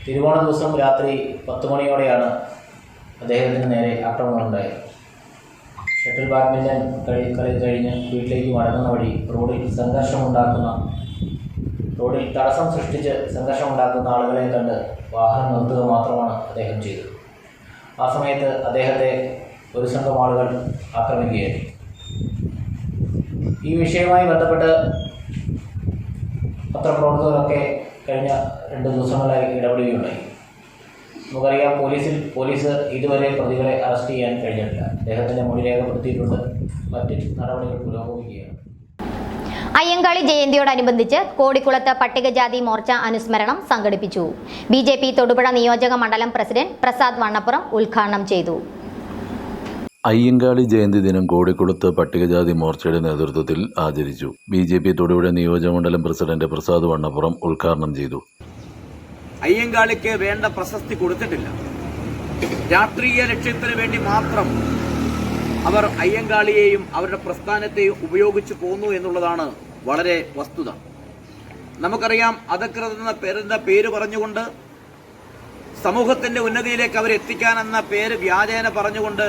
തിരുവോണ ദിവസം രാത്രി 10 മണിയോടെയാണ് അദ്ദേഹത്തിന് നേരെ ആക്രമണമുണ്ടായത്. ഷട്ടിൽ ബാഡ്മിൻ്റൺ കളി കഴിഞ്ഞ് വീട്ടിലേക്ക് മടങ്ങുന്ന വഴി റോഡിൽ തടസ്സം സൃഷ്ടിച്ച് സംഘർഷമുണ്ടാക്കുന്ന ആളുകളെ കണ്ട് വാഹനം നിർത്തുക മാത്രമാണ് അദ്ദേഹം ചെയ്തത്. ആ സമയത്ത് അദ്ദേഹത്തെ ഒരു സംഘം ആളുകൾ ആക്രമിക്കുകയായിരുന്നു. ഈ വിഷയവുമായി ബന്ധപ്പെട്ട് പത്രപ്രവർത്തകരൊക്കെ കഴിഞ്ഞ 2 ദിവസങ്ങളായി ഇടപെടുകയുണ്ടായി. നമുക്കറിയാം, പോലീസ് ഇതുവരെ പ്രതികളെ അറസ്റ്റ് ചെയ്യാൻ കഴിഞ്ഞിട്ടില്ല. അദ്ദേഹത്തിൻ്റെ മൊഴി രേഖപ്പെടുത്തിയിട്ടുണ്ട്. മറ്റ് നടപടികൾ പുരോഗമിക്കുകയാണ്. അയ്യങ്കാളി ജയന്തിയോടനുബന്ധിച്ച് കോടിക്കുളത്ത് പട്ടികജാതി മോർച്ച അനുസ്മരണം സംഘടിപ്പിച്ചു. BJP തൊടുപുഴ നിയോജക മണ്ഡലം പ്രസിഡന്റ് പ്രസാദ് വണ്ണപ്പുറം ഉദ്ഘാടനം ചെയ്തു. അയ്യങ്കാളി ജയന്തി ദിനം കോടിക്കുളത്ത് പട്ടികജാതി മോർച്ചയുടെ നേതൃത്വത്തിൽ ആചരിച്ചു. BJP തൊടുപുഴ നിയോജക മണ്ഡലം പ്രസിഡന്റ് പ്രസാദ് വണ്ണപ്പുറം ഉദ്ഘാടനം ചെയ്തു. അയ്യങ്കാളിക്ക് വേണ്ട പ്രശസ്തി കൊടുത്തിട്ടില്ല. രാഷ്ട്രീയ ലക്ഷ്യത്തിന് വേണ്ടി മാത്രം അവർ അയ്യങ്കാളിയെയും അവരുടെ പ്രസ്ഥാനത്തെയും ഉപയോഗിച്ചു പോന്നു എന്നുള്ളതാണ് വളരെ വസ്തുത. നമുക്കറിയാം, അധകൃത പേര് പറഞ്ഞുകൊണ്ട് സമൂഹത്തിന്റെ ഉന്നതിയിലേക്ക് അവരെത്തിക്കാനെന്ന പേര് വ്യാജേന പറഞ്ഞുകൊണ്ട്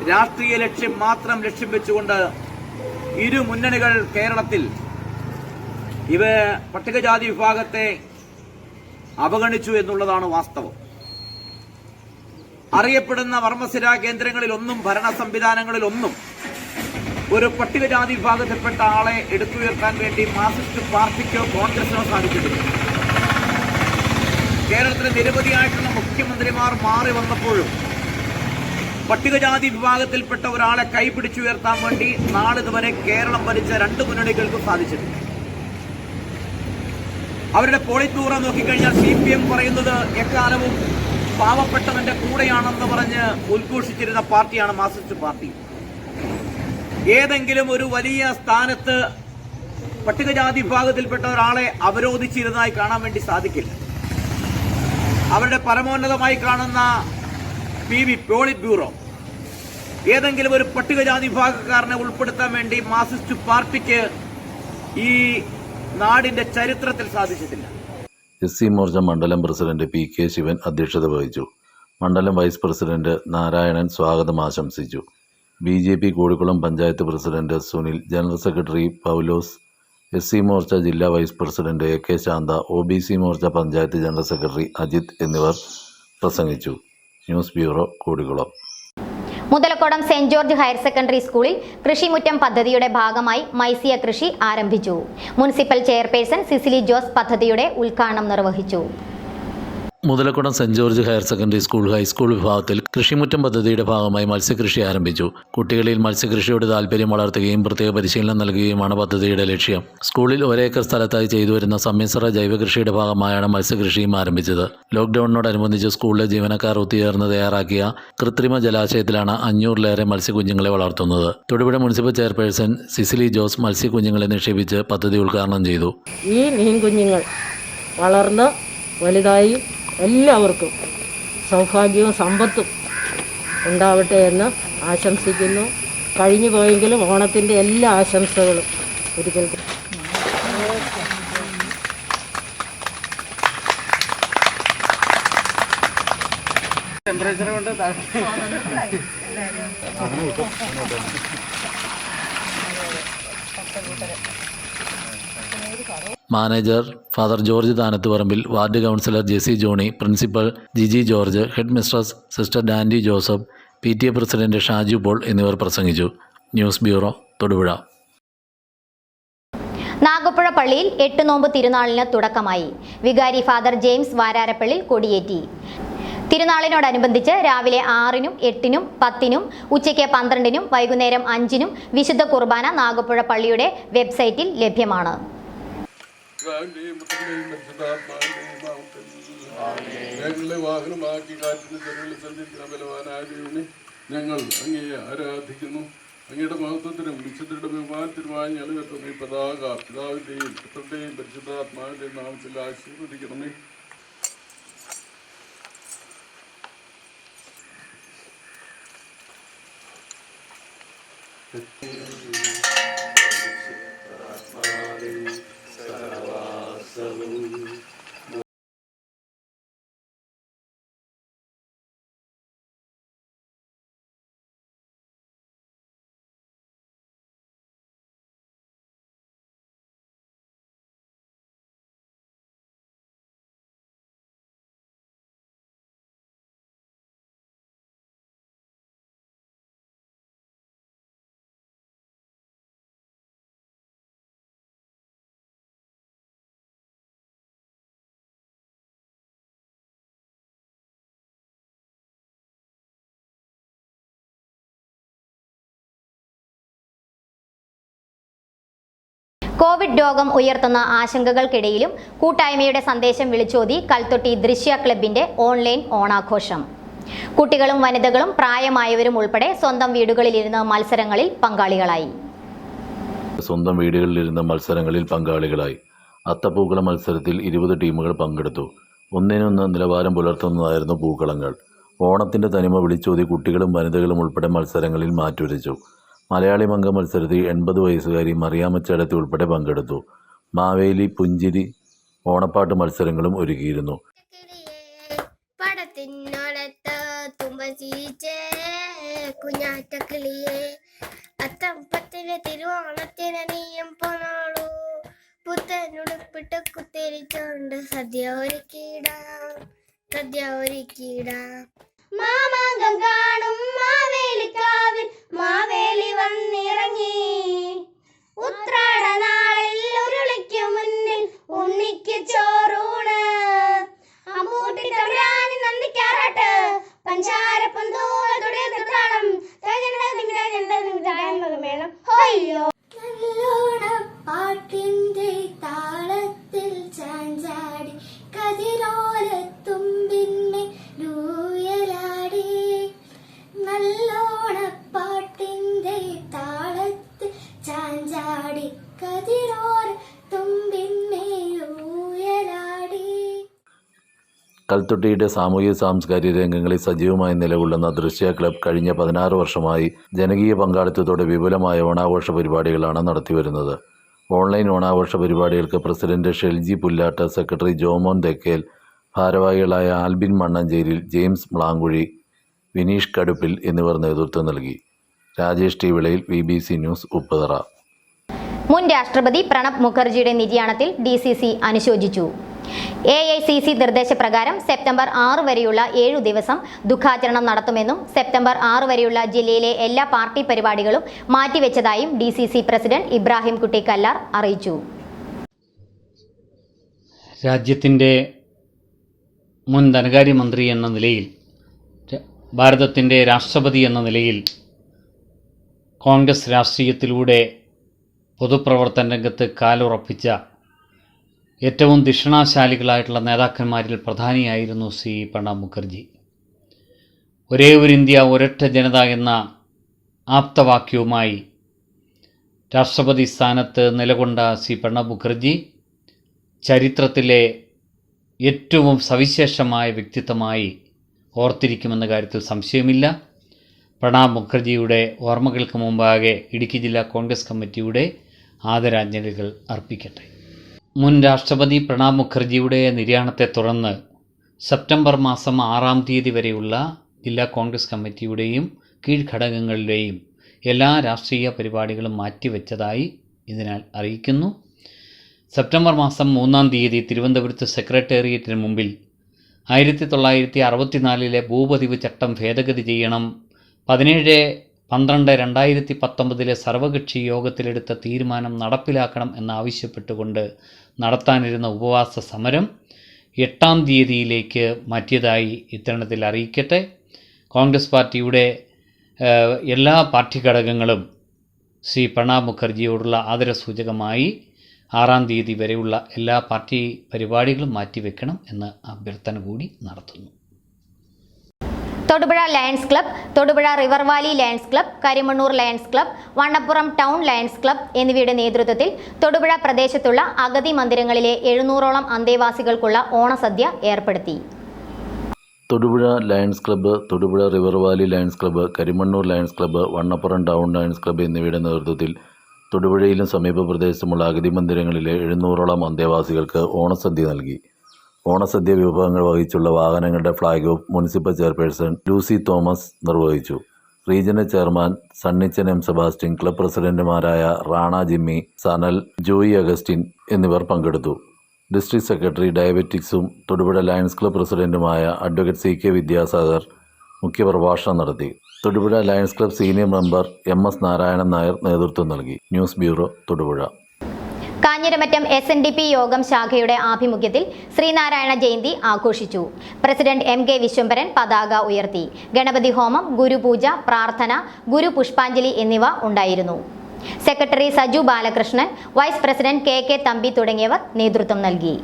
രാഷ്ട്രീയ ലക്ഷ്യം മാത്രം ലക്ഷ്യം വെച്ചുകൊണ്ട് ഇരു മുന്നണികൾ കേരളത്തിൽ പട്ടികജാതി വിഭാഗത്തെ അവഗണിച്ചു എന്നുള്ളതാണ് വാസ്തവം. അറിയപ്പെടുന്ന വർമ്മസ്ഥിരാ കേന്ദ്രങ്ങളിലൊന്നും ഭരണ സംവിധാനങ്ങളിലൊന്നും ഒരു പട്ടികജാതി വിഭാഗത്തിൽപ്പെട്ട ആളെ എടുത്തുയർത്താൻ വേണ്ടി മാർക്സിസ്റ്റ് പാർട്ടിക്കോ കോൺഗ്രസിനോ സാധിച്ചിട്ടില്ല. കേരളത്തിലെ നിരവധിയായിട്ടുള്ള മുഖ്യമന്ത്രിമാർ മാറി വന്നപ്പോഴും പട്ടികജാതി വിഭാഗത്തിൽപ്പെട്ട ഒരാളെ കൈപിടിച്ചുയർത്താൻ വേണ്ടി നാളിതുവരെ കേരളം ഭരിച്ച രണ്ട് മുന്നണികൾക്കും സാധിച്ചിട്ടില്ല. അവരുടെ പോളിറ്റ് ബ്യൂറോ നോക്കിക്കഴിഞ്ഞാൽ CPM പറയുന്നത് എക്കാലവും പാവപ്പെട്ടവന്റെ കൂടെയാണെന്ന് പറഞ്ഞ് ഉദ്ഘോഷിച്ചിരുന്ന പാർട്ടിയാണ് മാർക്സിസ്റ്റ് പാർട്ടി. ഏതെങ്കിലും ഒരു വലിയ സ്ഥാനത്ത് പട്ടികജാതി വിഭാഗത്തിൽപ്പെട്ട ഒരാളെ അവരോധിച്ചിരുന്നതായി കാണാൻ വേണ്ടി സാധിക്കില്ല. അവരുടെ പരമോന്നതമായി കാണുന്ന പോളിറ്റ് ബ്യൂറോ ഏതെങ്കിലും ഒരു പട്ടികജാതി വിഭാഗക്കാരനെ ഉൾപ്പെടുത്താൻ വേണ്ടി മാർക്സിസ്റ്റ് പാർട്ടിക്ക് ഈ നാടിന്റെ ചരിത്രത്തിൽ സാധിച്ചിട്ടില്ല. SC മോർച്ച മണ്ഡലം പ്രസിഡന്റ് PK ശിവൻ അധ്യക്ഷത വഹിച്ചു. മണ്ഡലം വൈസ് പ്രസിഡന്റ് നാരായണൻ സ്വാഗതം ആശംസിച്ചു. BJP Kozhikkulam panchayat president Sunil, general secretary Paulose, SC Morcha ജില്ലാ vice president AK Shantha, OBC Morcha panchayat general secretary Ajith എന്നിവർ പ്രസംഗിച്ചു. News bureau, Kozhikkulam. Muthalakodam Saint George higher secondary സ്കൂളിൽ കൃഷിമുറ്റം പദ്ധതിയുടെ ഭാഗമായി മൈസിയ കൃഷി ആരംഭിച്ചു. മുനിസിപ്പൽ ചെയർപേഴ്സൺ സിസിലി ജോസ് പദ്ധതിയുടെ ഉദ്ഘാടനം നിർവഹിച്ചു. Muthalakulam saint George higher secondary school high school വിഭാഗത്തിൽ കൃഷിമുറ്റം പദ്ധതിയുടെ ഭാഗമായി മത്സ്യകൃഷി ആരംഭിച്ചു. കുട്ടികളിൽ മത്സ്യകൃഷിയോട് താല്പര്യം വളർത്തുകയും പ്രത്യേക പരിശീലനം നൽകുകയുമാണ് പദ്ധതിയുടെ ലക്ഷ്യം. സ്കൂളിൽ 1 ഏക്കർ സ്ഥലത്തായി ചെയ്തുവരുന്ന സമ്മിശ്ര ജൈവകൃഷിയുടെ ഭാഗമായാണ് മത്സ്യകൃഷിയും ആരംഭിച്ചത്. ലോക്ക്ഡൌണിനോടനുബന്ധിച്ച് സ്കൂളിലെ ജീവനക്കാർ ഒത്തുചേർന്ന് തയ്യാറാക്കിയ കൃത്രിമ ജലാശയത്തിലാണ് 500-ലേറെ മത്സ്യക്കുഞ്ഞുങ്ങളെ വളർത്തുന്നത്. തൊടുപുഴ മുനിസിപ്പൽ ചെയർപേഴ്സൺ സിസിലി ജോസ് മത്സ്യക്കുഞ്ഞുങ്ങളെ നിക്ഷേപിച്ച് പദ്ധതി ഉദ്ഘാടനം ചെയ്തു. ഈ മീൻകുഞ്ഞുങ്ങൾ വളർന്ന് വലുതായി എല്ലാവർക്കും സൗഭാഗ്യവും സമ്പത്തും ഉണ്ടാവട്ടെ എന്ന് ആശംസിക്കുന്നു. കഴിഞ്ഞു പോയെങ്കിലും ഓണത്തിൻ്റെ എല്ലാ ആശംസകളും ഒരിക്കൽ ടെമ്പറേച്ചർ കൊണ്ട് manager father George Thanathuparambil, ward councillor Jessy Johny, principal Jiji George, head mistress sister Dandy Joseph, PTA president Shaju Paul എന്നിവർ പ്രസംഗിച്ചു. News bureau, Thodupuzha. നാഗപ്പുഴ പള്ളിയിൽ 8 നോമ്പ് തിരുനാളിന് തുടക്കമായി. വികാരി ഫാദർ ജെയിംസ് വാരാരപ്പള്ളിൽ കൊടിയേറ്റി. തിരുനാളിനോടനുബന്ധിച്ച് രാവിലെ 6-നും 8-നും 10-നും ഉച്ചയ്ക്ക് 12-നും വൈകുന്നേരം 5-നും വിശുദ്ധ കുർബാന നാഗപ്പുഴ പള്ളിയുടെ വെബ്സൈറ്റിൽ ലഭ്യമാണ്. ഞങ്ങളെ വാഹനമാക്കി കാറ്റിന് ചെറുകളിൽ സഞ്ചരിക്കുന്ന ബലവാനായ ദൈവമേ, ഞങ്ങൾ അങ്ങയെ ആരാധിക്കുന്നു. അങ്ങയുടെ മഹത്വത്തിനും വിശുദ്ധരുടെ ബഹുമാനത്തിനുമായി ഞങ്ങൾ ഉയർത്തുന്ന ഈ പതാക പിതാവിൻ്റെയും പുത്രൻ്റെയും പരിശുദ്ധാത്മാവിൻ്റെയും നാമത്തിൽ ആശീർവദിക്കണമേ. കോവിഡ് രോഗം ഉയർത്തുന്ന ആശങ്കകൾക്കിടയിലും കൂട്ടായ്മയുടെ സന്ദേശം വിളിച്ചോതി കൽത്തൊട്ടി ദൃശ്യ ക്ലബിന്റെ ഓൺലൈൻ ഓണാഘോഷം. കുട്ടികളും വനിതകളും പ്രായമായവരും ഉൾപ്പെടെ സ്വന്തം വീടുകളിലിരുന്ന് മത്സരങ്ങളിൽ പങ്കാളികളായി. അത്തപ്പൂക്കള മത്സരത്തിൽ 20 ടീമുകൾ പങ്കെടുത്തു. ഒന്നിനൊന്ന് നിലവാരം പുലർത്തുന്നതായിരുന്നു പൂക്കളങ്ങൾ. ഓണത്തിന്റെ തനിമ വിളിച്ചോതി കുട്ടികളും വനിതകളും ഉൾപ്പെടെ മത്സരങ്ങളിൽ മാറ്റുരച്ചു. മലയാളി മംഗ മത്സരത്തിൽ 80 വയസ്സുകാരി മറിയാമ്മച്ചേടത്തി ഉൾപ്പെടെ പങ്കെടുത്തു. മാവേലി, പുഞ്ചിരി, ഓണപ്പാട്ട് മത്സരങ്ങളും ഒരുക്കിയിരുന്നു. പുത്തനുടുപ്പിട്ട് കുത്തിരിച്ചോണ്ട് സദ്യ ഒരുക്കിടാം. മാമാങ്കം കാണും മാവേലിക്കാവിൽ മാവേലി വന്നിറങ്ങി. ഉത്രാട നാളിൽ ഉരുളിക്ക് മുന്നിൽ ഉണ്ണിക്ക് ചോറൂണ്. അമ്മൂട്ടി തമ്പുരാനി നന്ദിക്കാറാട്ട് പഞ്ചാര പന്തോടെ താളം വേണം. ഹൊയ്യോ പാട്ടിന്റെ താളത്തിൽ ചാഞ്ചാടി കതിരോലത്തുമ്പിന്നെ ലൂയലാടി. നല്ലോണപ്പാട്ടിന്റെ താളത്തിൽ ചാഞ്ചാടി കതിരോലത്തുമ്പിന്നെ ലൂയലാടി. കൽത്തൊട്ടിയുടെ സാമൂഹിക സാംസ്കാരിക രംഗങ്ങളിൽ സജീവമായി നിലകൊള്ളുന്ന ദൃശ്യ ക്ലബ് കഴിഞ്ഞ 16 വർഷമായി ജനകീയ പങ്കാളിത്തത്തോടെ വിപുലമായ ഓണാഘോഷ പരിപാടികളാണ് നടത്തിവരുന്നത്. ഓൺലൈൻ ഓണാഘോഷ പരിപാടികൾക്ക് പ്രസിഡന്റ് ഷെൽജി പുല്ലാട്ട്, സെക്രട്ടറി ജോമോൻ തെക്കേൽ, ഭാരവാഹികളായ ആൽബിൻ മണ്ണഞ്ചേരിൽ, ജെയിംസ് മ്ലാങ്കുഴി, വിനീഷ് കടുപ്പിൽ എന്നിവർ നേതൃത്വം നൽകി. രാജേഷ് ടി വിളയിൽ, BBC ന്യൂസ്, ഉപ്പുതറ. മുൻ രാഷ്ട്രപതി പ്രണബ് മുഖർജിയുടെ നിര്യാണത്തിൽ DCC അനുശോചിച്ചു. AICC നിർദ്ദേശപ്രകാരം സെപ്റ്റംബർ 6 വരെയുള്ള 7 ദിവസം ദുഃഖാചരണം നടത്തുമെന്നും സെപ്റ്റംബർ 6 വരെയുള്ള ജില്ലയിലെ എല്ലാ പാർട്ടി പരിപാടികളും മാറ്റിവെച്ചതായും DCC പ്രസിഡന്റ് ഇബ്രാഹിം കുട്ടി കല്ലാർ അറിയിച്ചു. രാജ്യത്തിൻ്റെ മുൻ ധനകാര്യമന്ത്രി എന്ന നിലയിൽ, ഭാരതത്തിൻ്റെ രാഷ്ട്രപതി എന്ന നിലയിൽ കോൺഗ്രസ് രാഷ്ട്രീയത്തിലൂടെ പൊതുപ്രവർത്തന രംഗത്ത് കാലുറപ്പിച്ച ഏറ്റവും ദിഷണാശാലികളായിട്ടുള്ള നേതാക്കന്മാരിൽ പ്രധാനിയായിരുന്നു ശ്രീ പ്രണബ് മുഖർജി. ഒരേ ഒരു ഇന്ത്യ ഒരൊറ്റ ജനത എന്ന ആപ്തവാക്യവുമായി രാഷ്ട്രപതി സ്ഥാനത്ത് നിലകൊണ്ട ശ്രീ പ്രണബ് മുഖർജി ചരിത്രത്തിലെ ഏറ്റവും സവിശേഷമായ വ്യക്തിത്വമായി ഓർത്തിരിക്കുമെന്ന കാര്യത്തിൽ സംശയമില്ല. പ്രണബ് മുഖർജിയുടെ ഓർമ്മകൾക്ക് മുമ്പാകെ ഇടുക്കി ജില്ലാ കോൺഗ്രസ് കമ്മിറ്റിയുടെ ആദരാഞ്ജലികൾ അർപ്പിക്കട്ടെ. മുൻ രാഷ്ട്രപതി പ്രണബ് മുഖർജിയുടെ നിര്യാണത്തെ തുടർന്ന് സെപ്റ്റംബർ മാസം 6-ാം തീയതി വരെയുള്ള ജില്ലാ കോൺഗ്രസ് കമ്മിറ്റിയുടെയും കീഴ്ഘടകങ്ങളുടെയും എല്ലാ രാഷ്ട്രീയ പരിപാടികളും മാറ്റിവെച്ചതായി ഇതിനാൽ അറിയിക്കുന്നു. സെപ്റ്റംബർ മാസം 3-ാം തീയതി തിരുവനന്തപുരത്ത് സെക്രട്ടേറിയറ്റിന് മുമ്പിൽ 1964 ഭൂപതിവ് ചട്ടം ഭേദഗതി ചെയ്യണം, 17/12/2019 സർവകക്ഷി യോഗത്തിലെടുത്ത തീരുമാനം നടപ്പിലാക്കണം എന്നാവശ്യപ്പെട്ടുകൊണ്ട് നടത്താനിരുന്ന ഉപവാസ സമരം 8-ാം തീയതിയിലേക്ക് മാറ്റിയതായി ഇത്തരണത്തിൽ അറിയിക്കട്ടെ. കോൺഗ്രസ് പാർട്ടിയുടെ എല്ലാ പാർട്ടി ഘടകങ്ങളും ശ്രീ പ്രണബ് മുഖർജിയോടുള്ള ആദരസൂചകമായി 6-ാം തീയതി വരെയുള്ള എല്ലാ പാർട്ടി പരിപാടികളും മാറ്റിവെക്കണം എന്ന അഭ്യർത്ഥന കൂടി നടത്തുന്നു. Thodupuzha Lions club, Thodupuzha river Valley lions club, Karimannoor lions club, Vannappuram town lions club എന്നിവയുടെ നേതൃത്വത്തിൽ തൊടുപുഴ പ്രദേശത്തുള്ള അഗതി മന്ദിരങ്ങളിലെ 700ഓളം അന്തേവാസികൾക്കുള്ള ഓണസദ്യ ഏർപ്പെടുത്തി. Thodupuzha lions club, Thodupuzha river Valley lions club, Karimannoor lions club, Vannappuram town lions club എന്നിവയുടെ നേതൃത്വത്തിൽ തൊടുപുഴയിലും സമീപ പ്രദേശത്തുമുള്ള അഗതി മന്ദിരങ്ങളിലെ 700ഓളം അന്തേവാസികൾക്ക് ഓണസദ്യ നൽകി. ഓണസദ്യ വിഭവങ്ങൾ വഹിച്ചുള്ള വാഹനങ്ങളുടെ flag off municipal chairperson Lucy Thomas നിർവഹിച്ചു. Regional chairman Sunnichan M Sebastian, club പ്രസിഡന്റുമാരായ റാണ ജിമ്മി, സനൽ, ജോയി അഗസ്റ്റിൻ എന്നിവർ പങ്കെടുത്തു. ഡിസ്ട്രിക്ട് സെക്രട്ടറി ഡയബറ്റിക്സും തൊടുപുഴ ലയൺസ് ക്ലബ് പ്രസിഡന്റുമായ അഡ്വക്കേറ്റ് CK വിദ്യാസാഗർ മുഖ്യപ്രഭാഷണം നടത്തി. Thodupuzha Lions club senior member MS Narayanan Nair നേതൃത്വം നൽകി. News bureau, Thodupuzha. Kanjiramattom SNDP Yogam ശാഖയുടെ ആഭിമുഖ്യത്തിൽ ശ്രീനാരായണ ജയന്തി ആഘോഷിച്ചു. പ്രസിഡന്റ് MK വിശ്വംഭരൻ പതാക ഉയർത്തി. ഗണപതി ഹോമം, ഗുരുപൂജ, പ്രാർത്ഥന, ഗുരു പുഷ്പാഞ്ജലി എന്നിവ ഉണ്ടായിരുന്നു. Secretary Saju Balakrishnan, vice president K Thampi തുടങ്ങിയവർ നേതൃത്വം നൽകി.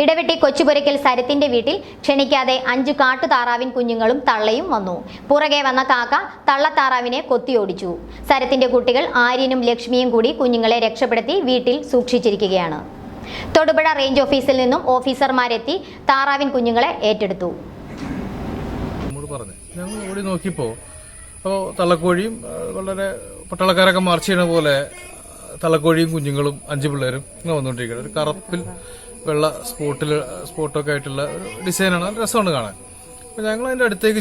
ഇടവെട്ടി കൊച്ചുപുരയ്ക്കൽ സരത്തിന്റെ വീട്ടിൽ ക്ഷണിക്കാതെ 5 കാട്ടുതാറാവിൻ കുഞ്ഞുങ്ങളും തള്ളയും വന്നു. പുറകെ വന്ന കാക്ക തള്ളത്താറാവിനെ കൊത്തിയോടിച്ചു. സരത്തിന്റെ കുട്ടികൾ ആര്യനും ലക്ഷ്മിയും കൂടി കുഞ്ഞുങ്ങളെ രക്ഷപ്പെടുത്തി വീട്ടിൽ സൂക്ഷിച്ചിരിക്കുകയാണ്. തൊടുപുഴ റേഞ്ച് ഓഫീസിൽ നിന്നും ഓഫീസർമാരെത്തി താറാവിൻ കുഞ്ഞുങ്ങളെ ഏറ്റെടുത്തു. ഞങ്ങൾ ഓടി നോക്കിയപ്പോൾ തള്ളക്കോഴിയും വളരെ പട്ടാളക്കാരൊക്കെ മാർച്ച് ചെയ്യുന്ന പോലെ തള്ളക്കോഴിയും കുഞ്ഞുങ്ങളും 5 പിള്ളേരും ഇങ്ങനെ വന്നുകൊണ്ടിരിക്കുന്നത്. ഒരു കറുപ്പിൽ വെള്ള സ്പോട്ടൊക്കെ ആയിട്ടുള്ള ഒരു ഡിസൈനാണ്. രസമുണ്ട് കാണാൻ. അപ്പോൾ ഞങ്ങൾ അതിൻ്റെ അടുത്തേക്ക്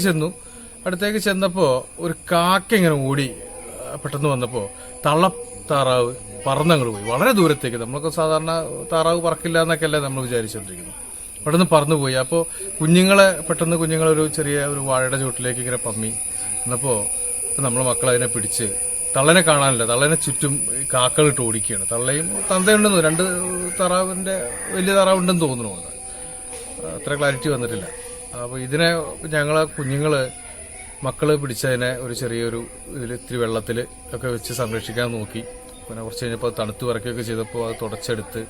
ചെന്നപ്പോൾ ഒരു കാക്ക ഇങ്ങനെ ഓടി പെട്ടെന്ന് വന്നപ്പോൾ തള്ളത്താറാവ് പറന്നങ്ങോട്ട് പോയി, വളരെ ദൂരത്തേക്ക്. നമ്മളൊക്കെ സാധാരണ താറാവ് പറക്കില്ല എന്നൊക്കെ അല്ലേ നമ്മൾ വിചാരിച്ചുകൊണ്ടിരിക്കുന്നു. പെട്ടെന്ന് പറന്നുപോയി. അപ്പോൾ കുഞ്ഞുങ്ങളൊരു ചെറിയ ഒരു വാഴയുടെ ചുവട്ടിലേക്ക് ഇങ്ങനെ പമ്മി എന്നപ്പോൾ നമ്മളെ മക്കൾ അതിനെ പിടിച്ച്, തള്ളനെ കാണാനില്ല, തള്ളനെ ചുറ്റും കാക്കകളിട്ട് ഓടിക്കുകയാണ്. തള്ളയും തന്തയുണ്ടെന്ന് 2 താറാവിന്റെ വലിയ താറാവുണ്ടെന്ന് തോന്നുന്നു. അത്ര ക്ലാരിറ്റി വന്നിട്ടില്ല. അപ്പോൾ ഇതിനെ ഞങ്ങളെ മക്കള് പിടിച്ചതിനെ ഒരു ചെറിയൊരു ഇത്തിരി വെള്ളത്തിൽ ഒക്കെ വെച്ച് സംരക്ഷിക്കാൻ നോക്കി. പിന്നെ കുറച്ച് കഴിഞ്ഞപ്പോൾ തണുത്ത് വരയ്ക്കുകയൊക്കെ ചെയ്തപ്പോൾ അത് തുടച്ചെടുത്ത്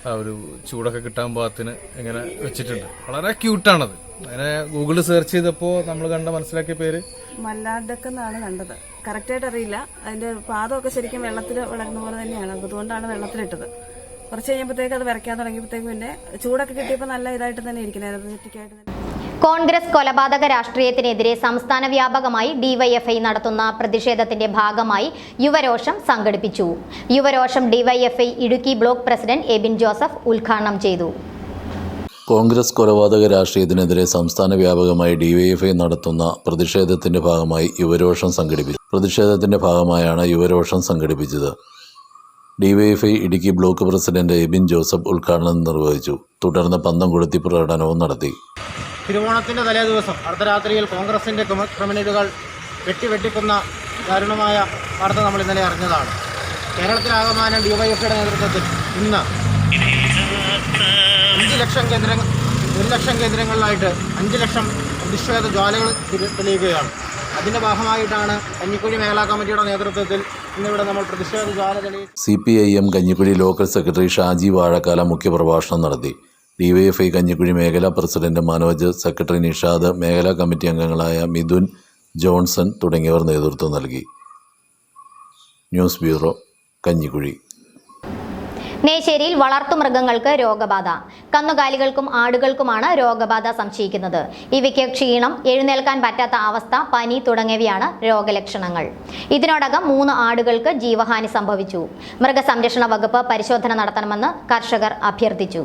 ആ ഒരു ചൂടൊക്കെ കിട്ടാൻ പാകത്തിന് ഇങ്ങനെ വെച്ചിട്ടുണ്ട്. വളരെ ക്യൂട്ടാണത്. അതിനെ ഗൂഗിളിൽ സെർച്ച് ചെയ്തപ്പോൾ നമ്മൾ മനസ്സിലാക്കിയ പേര് മല്ലാഡക്ക് എന്നാണ് കണ്ടത്. കറക്റ്റായിട്ട് അറിയില്ല. അതിന്റെ പാദമൊക്കെ ശരിക്കും വെള്ളത്തിൽ വളരുന്ന പോലെ തന്നെയാണ്. അതുകൊണ്ടാണ് വെള്ളത്തിലിട്ടത്. കുറച്ച് കഴിയുമ്പോഴത്തേക്ക് അത് വരയ്ക്കാൻ തുടങ്ങിയപ്പോഴത്തേക്ക് പിന്നെ ചൂടൊക്കെ കിട്ടിയപ്പോൾ നല്ല ഇതായിട്ട് തന്നെ ഇരിക്കുന്നത്, എനർജറ്റിക്കായിട്ട് തന്നെ. കോൺഗ്രസ് കൊലപാതക രാഷ്ട്രീയത്തിനെതിരെ സംസ്ഥാന വ്യാപകമായി ഡിവൈഎഫ്ഐ നടത്തുന്ന പ്രതിഷേധത്തിന്റെ ഭാഗമായി യുവരോഷം സംഘടിപ്പിച്ചു. യുവരോഷം DYFI Idukki block president Ebin Joseph ഉദ്ഘാടനം ചെയ്തു. കോൺഗ്രസ് കൊലപാതക രാഷ്ട്രീയത്തിനെതിരെ സംസ്ഥാന വ്യാപകമായി ഡിവൈഎഫ്ഐ നടത്തുന്ന പ്രതിഷേധത്തിന്റെ ഭാഗമായി യുവരോഷം സംഘടിപ്പിച്ചു. പ്രതിഷേധത്തിന്റെ ഭാഗമായാണ് യുവരോഷം സംഘടിപ്പിച്ചത്. DYFI Idukki block president Ebin Joseph ഉദ്ഘാടനം നിർവഹിച്ചു. തുടർന്ന് പന്തം കൊളുത്തി പ്രകടനവും നടത്തി. തിരുവോണത്തിന്റെ തലേ ദിവസം അർദ്ധരാത്രിയിൽ കോൺഗ്രസിന്റെ ക്രിമിനലുകൾ വെട്ടിക്കൊന്ന ദാരുണമായ വാർത്ത നമ്മൾ ഇന്നലെ അറിഞ്ഞതാണ്. കേരളത്തിലാകമാനം ഡിവൈഎഫ്ഐയുടെ നേതൃത്വത്തിൽ ഇന്ന് 1 ലക്ഷം കേന്ദ്രങ്ങളിലായിട്ട് 5 ലക്ഷം പ്രതിഷേധ ജ്വാലകൾ തെളിയുകയാണ്. അതിന്റെ ഭാഗമായിട്ടാണ് കഞ്ഞിക്കുഴി മേഖലാ കമ്മിറ്റിയുടെ നേതൃത്വത്തിൽ ഇന്നിവിടെ നമ്മൾ പ്രതിഷേധ ജ്വാല തെളിയിച്ചു. CPIM Kanjikuzhi local secretary Shaji Vazhakkala മുഖ്യപ്രഭാഷണം നടത്തി. ഡിവൈഎഫ്ഐ കഞ്ഞിക്കുഴി മേഖലാ പ്രസിഡന്റ് മനോജ്, സെക്രട്ടറി നിഷാദ്, മേഖലാ കമ്മിറ്റി അംഗങ്ങളായ മിഥുൻ, ജോൺസൺ തുടങ്ങിയവർ നേതൃത്വം നൽകി. News bureau, Kanjikuzhi. നേശ്ശേരിയിൽ വളർത്തുമൃഗങ്ങൾക്ക് രോഗബാധ. കന്നുകാലികൾക്കും ആടുകൾക്കുമാണ് രോഗബാധ സംശയിക്കുന്നത്. ഇവയ്ക്ക് ക്ഷീണം, എഴുന്നേൽക്കാൻ പറ്റാത്ത അവസ്ഥ, പനി തുടങ്ങിയവയാണ് രോഗലക്ഷണങ്ങൾ. ഇതിനോടകം 3 ആടുകൾക്ക് ജീവഹാനി സംഭവിച്ചു. മൃഗസംരക്ഷണ വകുപ്പ് പരിശോധന നടത്തണമെന്ന് കർഷകർ അഭ്യർത്ഥിച്ചു.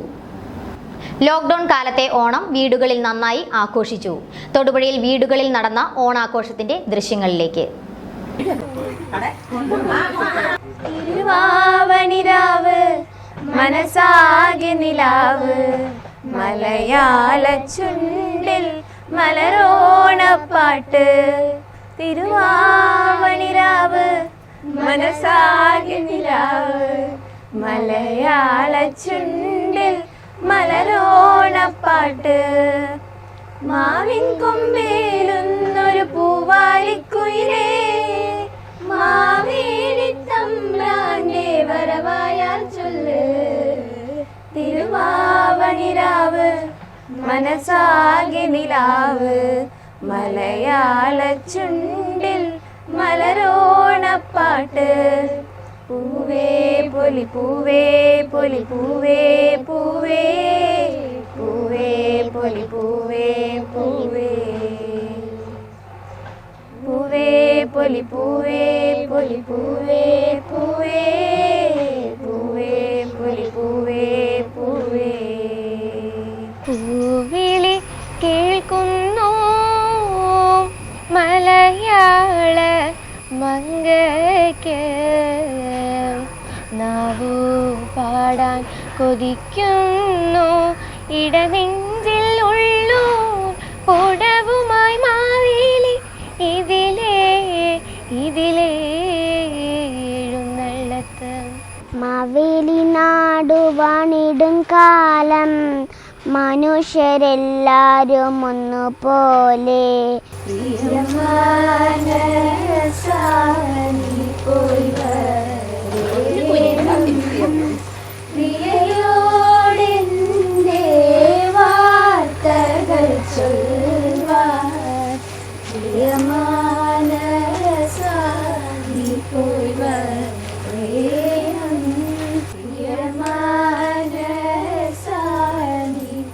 ലോക്ക്ഡൌൺ കാലത്തെ ഓണം വീടുകളിൽ നന്നായി ആഘോഷിച്ചു. തൊടുപുഴയിൽ വീടുകളിൽ നടന്ന ഓണാഘോഷത്തിന്റെ ദൃശ്യങ്ങളിലേക്ക്. തിരുവാവണിരാവ് മനസാകെ നിലാവ്, മലയാള ചുണ്ടിൽ മലരോണപ്പാട്ട്. തിരുവാവണിരാവ് മനസാകെ നിലാവ്, മലയാള ചുണ്ടിൽ മലരോണപ്പാട്ട്. മാവിൻ കൊമ്പേലുന്നൊരു പൂവാലിക്കുയിലേ, മാവേലി തമ്പ്രാന്റെ വരവായാൽ ചൊല്ല്. തിരുവാവണിരാവ് മനസാകെ നിലാവ്, മലയാള ചുണ്ടിൽ മലരോണപ്പാട്ട്. പൂവേ പൊലി പൂവേ പൊലി പൂവേ പൂവേ, പൂവേ പൊലി പൂവേ പൂവേ, പൂവേ പൊലി പൂവേ പൊലി പൂവേ പൂവേ, പൂവേ പൊലി പൂവേ പൂവേ. പൂവിളി കേൾക്കുന്നു മലയാള മംഗളഗീതം, കൊതിക്കുന്നു ഇടനെഞ്ചിൽ ഉള്ളൂ ഓടവുമായി മാവേലി ഇതിലേ എഴുന്നള്ളത്ത്. മാവേലി നാടുവാണിടും കാലം മനുഷ്യരെല്ലാരും ഒന്നുപോലെ. പ്രിയയോടെന്റെ വാർത്തകൾ ചൊൽവാൻ പ്രിയമാനസാനി പോയി വരേണം. പ്രിയമാനസാനി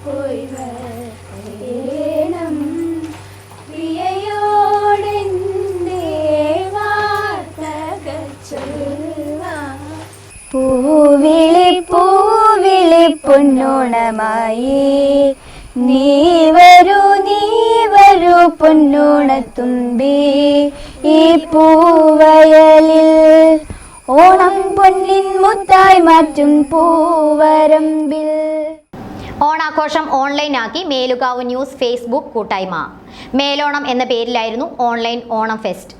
പോയി വരേണം. പ്രിയയോടെന്റെ വാർത്തകൾ ചൊൽവാൻ. പൂവിളി പൂവിളി പൊന്നോണമായി നീ വരൂ പൊന്നോണത്തുമ്പി. ഈ പൂവയലിൽ ഓണം പൊന്നിൻ മുത്തായി മാറ്റും പൂവരമ്പിൽ. ഓണാഘോഷം ഓൺലൈനാക്കി മേലുകാവ് ന്യൂസ് ഫേസ്ബുക്ക് കൂട്ടായ്മ. മേലോണം എന്ന പേരിലായിരുന്നു ഓൺലൈൻ ഓണം ഫെസ്റ്റ്.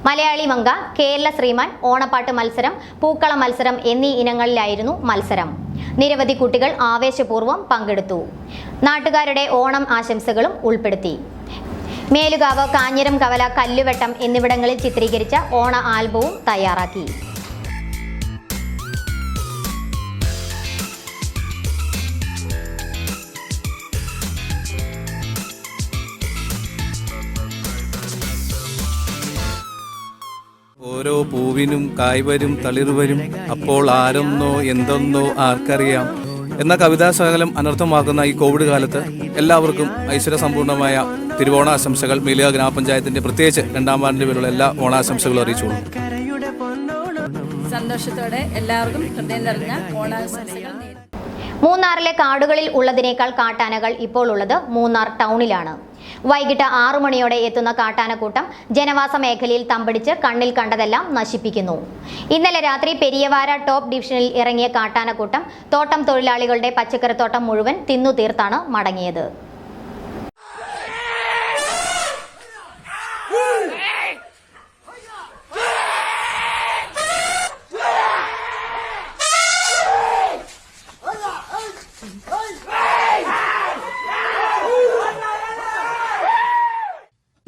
മലയാളി മങ്ക, കേരള ശ്രീമാൻ, ഓണപ്പാട്ട് മത്സരം, പൂക്കള മത്സരം എന്നീ ഇനങ്ങളിലായിരുന്നു മത്സരം. നിരവധി കുട്ടികൾ ആവേശപൂർവ്വം പങ്കെടുത്തു. നാട്ടുകാരുടെ ഓണം ആശംസകളും ഉൾപ്പെടുത്തി. മേലുകാവ്, കാഞ്ഞിരം കവല, കല്ലുവെട്ടം എന്നിവിടങ്ങളിൽ ചിത്രീകരിച്ച ഓണ ആൽബവും തയ്യാറാക്കി. ഓരോ പൂവിനും കായ്വരും തളിർവരും, അപ്പോൾ ആരെന്നോ എന്തെന്നോ ആർക്കറിയാം എന്ന കവിതാശകലം അനർത്ഥമാക്കുന്ന ഈ കോവിഡ് കാലത്ത് എല്ലാവർക്കും ഐശ്വര്യസമ്പൂർണ്ണമായ തിരുവോണാശംസകൾ മേലുകാവ് ഗ്രാമപഞ്ചായത്തിന്റെ പ്രത്യേകിച്ച് രണ്ടാം വാർഡിന്റെ പേരുള്ള എല്ലാ ഓണാശംസകളും അറിയിച്ചോളൂ. സന്തോഷത്തോടെ എല്ലാവർക്കും ഹൃദയം നിറഞ്ഞ ഓണാശംസകൾ. മൂന്നാറിലെ കാടുകളിൽ ഉള്ളതിനേക്കാൾ കാട്ടാനകൾ ഇപ്പോൾ ഉള്ളത് മൂന്നാർ ടൗണിലാണ്. വൈകിട്ട് 6 മണിയോടെ എത്തുന്ന കാട്ടാനക്കൂട്ടം ജനവാസ മേഖലയിൽ തമ്പടിച്ച് കണ്ണിൽ കണ്ടതെല്ലാം നശിപ്പിക്കുന്നു. ഇന്നലെ രാത്രി പെരിയവാര ടോപ്പ് ഡിവിഷനിൽ ഇറങ്ങിയ കാട്ടാനക്കൂട്ടം തോട്ടം തൊഴിലാളികളുടെ പച്ചക്കറിത്തോട്ടം മുഴുവൻ തിന്നു തീർത്താണ് മടങ്ങിയത്.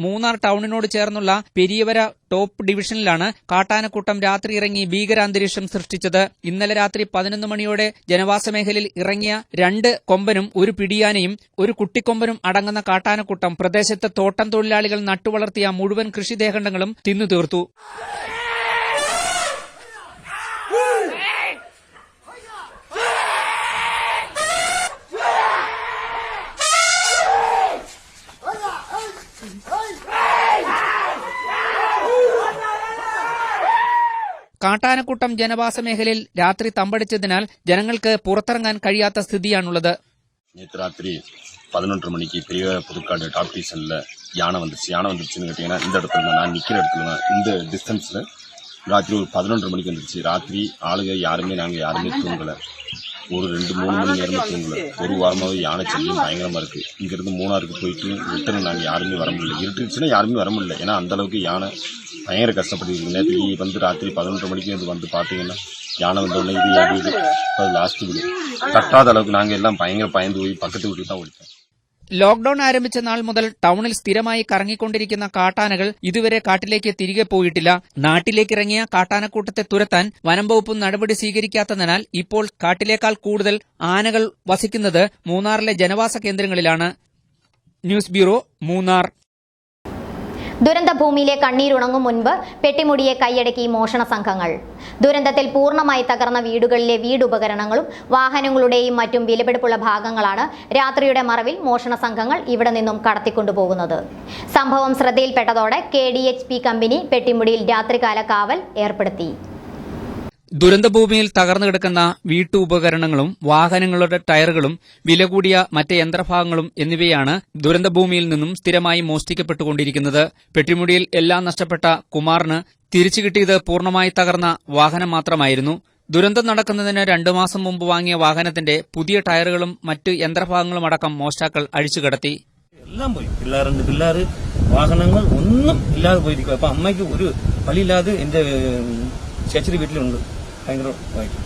മൂന്നാർ ടൗണിനോട് ചേർന്നുള്ള പെരിയവര ടോപ്പ് ഡിവിഷനിലാണ് കാട്ടാനക്കൂട്ടം രാത്രി ഇറങ്ങി ഭീകരാന്തരീക്ഷം സൃഷ്ടിച്ചത്. ഇന്നലെ രാത്രി 11 മണിയോടെ ജനവാസ മേഖലയിൽ ഇറങ്ങിയ 2 കൊമ്പനും 1 പിടിയാനയും 1 കുട്ടിക്കൊമ്പനും അടങ്ങുന്ന കാട്ടാനക്കൂട്ടം പ്രദേശത്ത് തോട്ടം തൊഴിലാളികൾ നട്ടുവളർത്തിയ മുഴുവൻ കൃഷിദേഹണ്ഡങ്ങളും തിന്നു തീർത്തു. കാട്ടാനക്കൂട്ടം ജനവാസ മേഖലയിൽ രാത്രി തമ്പടിച്ചതിനാൽ ജനങ്ങൾക്ക് പുറത്തിറങ്ങാൻ കഴിയാത്ത സ്ഥിതിയാണുള്ളത്. நேற்று ராத்திரி 11 மணிக்கு பெரிய புதுக்காடு டாப் டிவிஷனில் யானை வந்துருச்சுன்னு கேட்டிங்கன்னா இந்த இடத்துல நான் நிற்கிற இடத்துல தான் இந்த டிஸ்டன்ஸில் ராத்திரி ஒரு 11 மணிக்கு வந்துருச்சு. ராத்திரி ஆளுங்க நாங்கள் யாருமே தூங்கலை. ஒரு 2-3 மணி நேரமாக தூங்கலை. ஒரு வாரமாகவே யானை செல்லும் பயங்கரமாக இருக்குது. இங்கேருந்து மூணாருக்கு போயிட்டு ரிட்டர்ன் நாங்கள் யாருமே வர முடியல. இருட்டுச்சுன்னா யாருமே வர முடியல. ஏன்னா அந்தளவுக்கு யானை பயங்கர கஷ்டப்பட்டு நேற்று வந்து ராத்திரி 11 மணிக்கு வந்து பார்த்தீங்கன்னா யானை வந்தோடனே இது லாஸ்ட் வீடு தட்டாத அளவுக்கு நாங்கள் எல்லாம் பயங்கர பயந்து போய் பக்கத்து வீட்டுக்கு தான் ஓடிட்டோம். ലോക്ഡൌൺ ആരംഭിച്ച നാൾ മുതൽ ടൌണിൽ സ്ഥിരമായി കറങ്ങിക്കൊണ്ടിരിക്കുന്ന കാട്ടാനകൾ ഇതുവരെ കാട്ടിലേക്ക് തിരികെ പോയിട്ടില്ല. നാട്ടിലേക്കിറങ്ങിയ കാട്ടാനക്കൂട്ടത്തെ തുരത്താൻ വനം വകുപ്പ് നടപടി സ്വീകരിക്കാത്തതിനാൽ ഇപ്പോൾ കാട്ടിലേക്കാൾ കൂടുതൽ ആനകൾ വസിക്കുന്നത് മൂന്നാറിലെ ജനവാസ കേന്ദ്രങ്ങളിലാണ്. News bureau, Munnar. ദുരന്തഭൂമിയിലെ കണ്ണീരുണങ്ങും മുൻപ് പെട്ടിമുടിയെ കൈയടക്കി മോഷണ സംഘങ്ങൾ. ദുരന്തത്തിൽ പൂർണ്ണമായി തകർന്ന വീടുകളിലെ വീടുപകരണങ്ങളും വാഹനങ്ങളുടെയും മറ്റും വിലപിടിപ്പുള്ള ഭാഗങ്ങളാണ് രാത്രിയുടെ മറവിൽ മോഷണ സംഘങ്ങൾ ഇവിടെ നിന്നും കടത്തിക്കൊണ്ടുപോകുന്നത്. സംഭവം ശ്രദ്ധയിൽപ്പെട്ടതോടെ KDHP കമ്പനി പെട്ടിമുടിയിൽ രാത്രികാല കാവൽ ഏർപ്പെടുത്തി. ദുരന്തഭൂമിയിൽ തകർന്നു കിടക്കുന്ന വീട്ടുപകരണങ്ങളും വാഹനങ്ങളുടെ ടയറുകളും വില കൂടിയ മറ്റ് യന്ത്രഭാഗങ്ങളും എന്നിവയാണ് ദുരന്തഭൂമിയിൽ നിന്നും സ്ഥിരമായി മോഷ്ടിക്കപ്പെട്ടുകൊണ്ടിരിക്കുന്നത്. പെട്ടിമുടിയിൽ എല്ലാം നഷ്ടപ്പെട്ട കുമാറിന് തിരിച്ചു കിട്ടിയത് പൂർണ്ണമായി തകർന്ന വാഹനം മാത്രമായിരുന്നു. ദുരന്തം നടക്കുന്നതിന് 2 മാസം മുമ്പ് വാങ്ങിയ വാഹനത്തിന്റെ പുതിയ ടയറുകളും മറ്റ് യന്ത്രഭാഗങ്ങളും അടക്കം മോഷ്ടാക്കൾ അഴിച്ചുകടത്തി. എല്ലാം പോയി. പിള്ളേർ വാഹനങ്ങൾ ഒന്നും ഇല്ലാതെ പോയിരിക്കും. അപ്പൊ അമ്മയ്ക്ക് ഒരു പണിയില്ലാതെ എന്റെ ചേച്ചിയുടെ വീട്ടിലുണ്ട്. ഭയങ്കരമായിട്ട്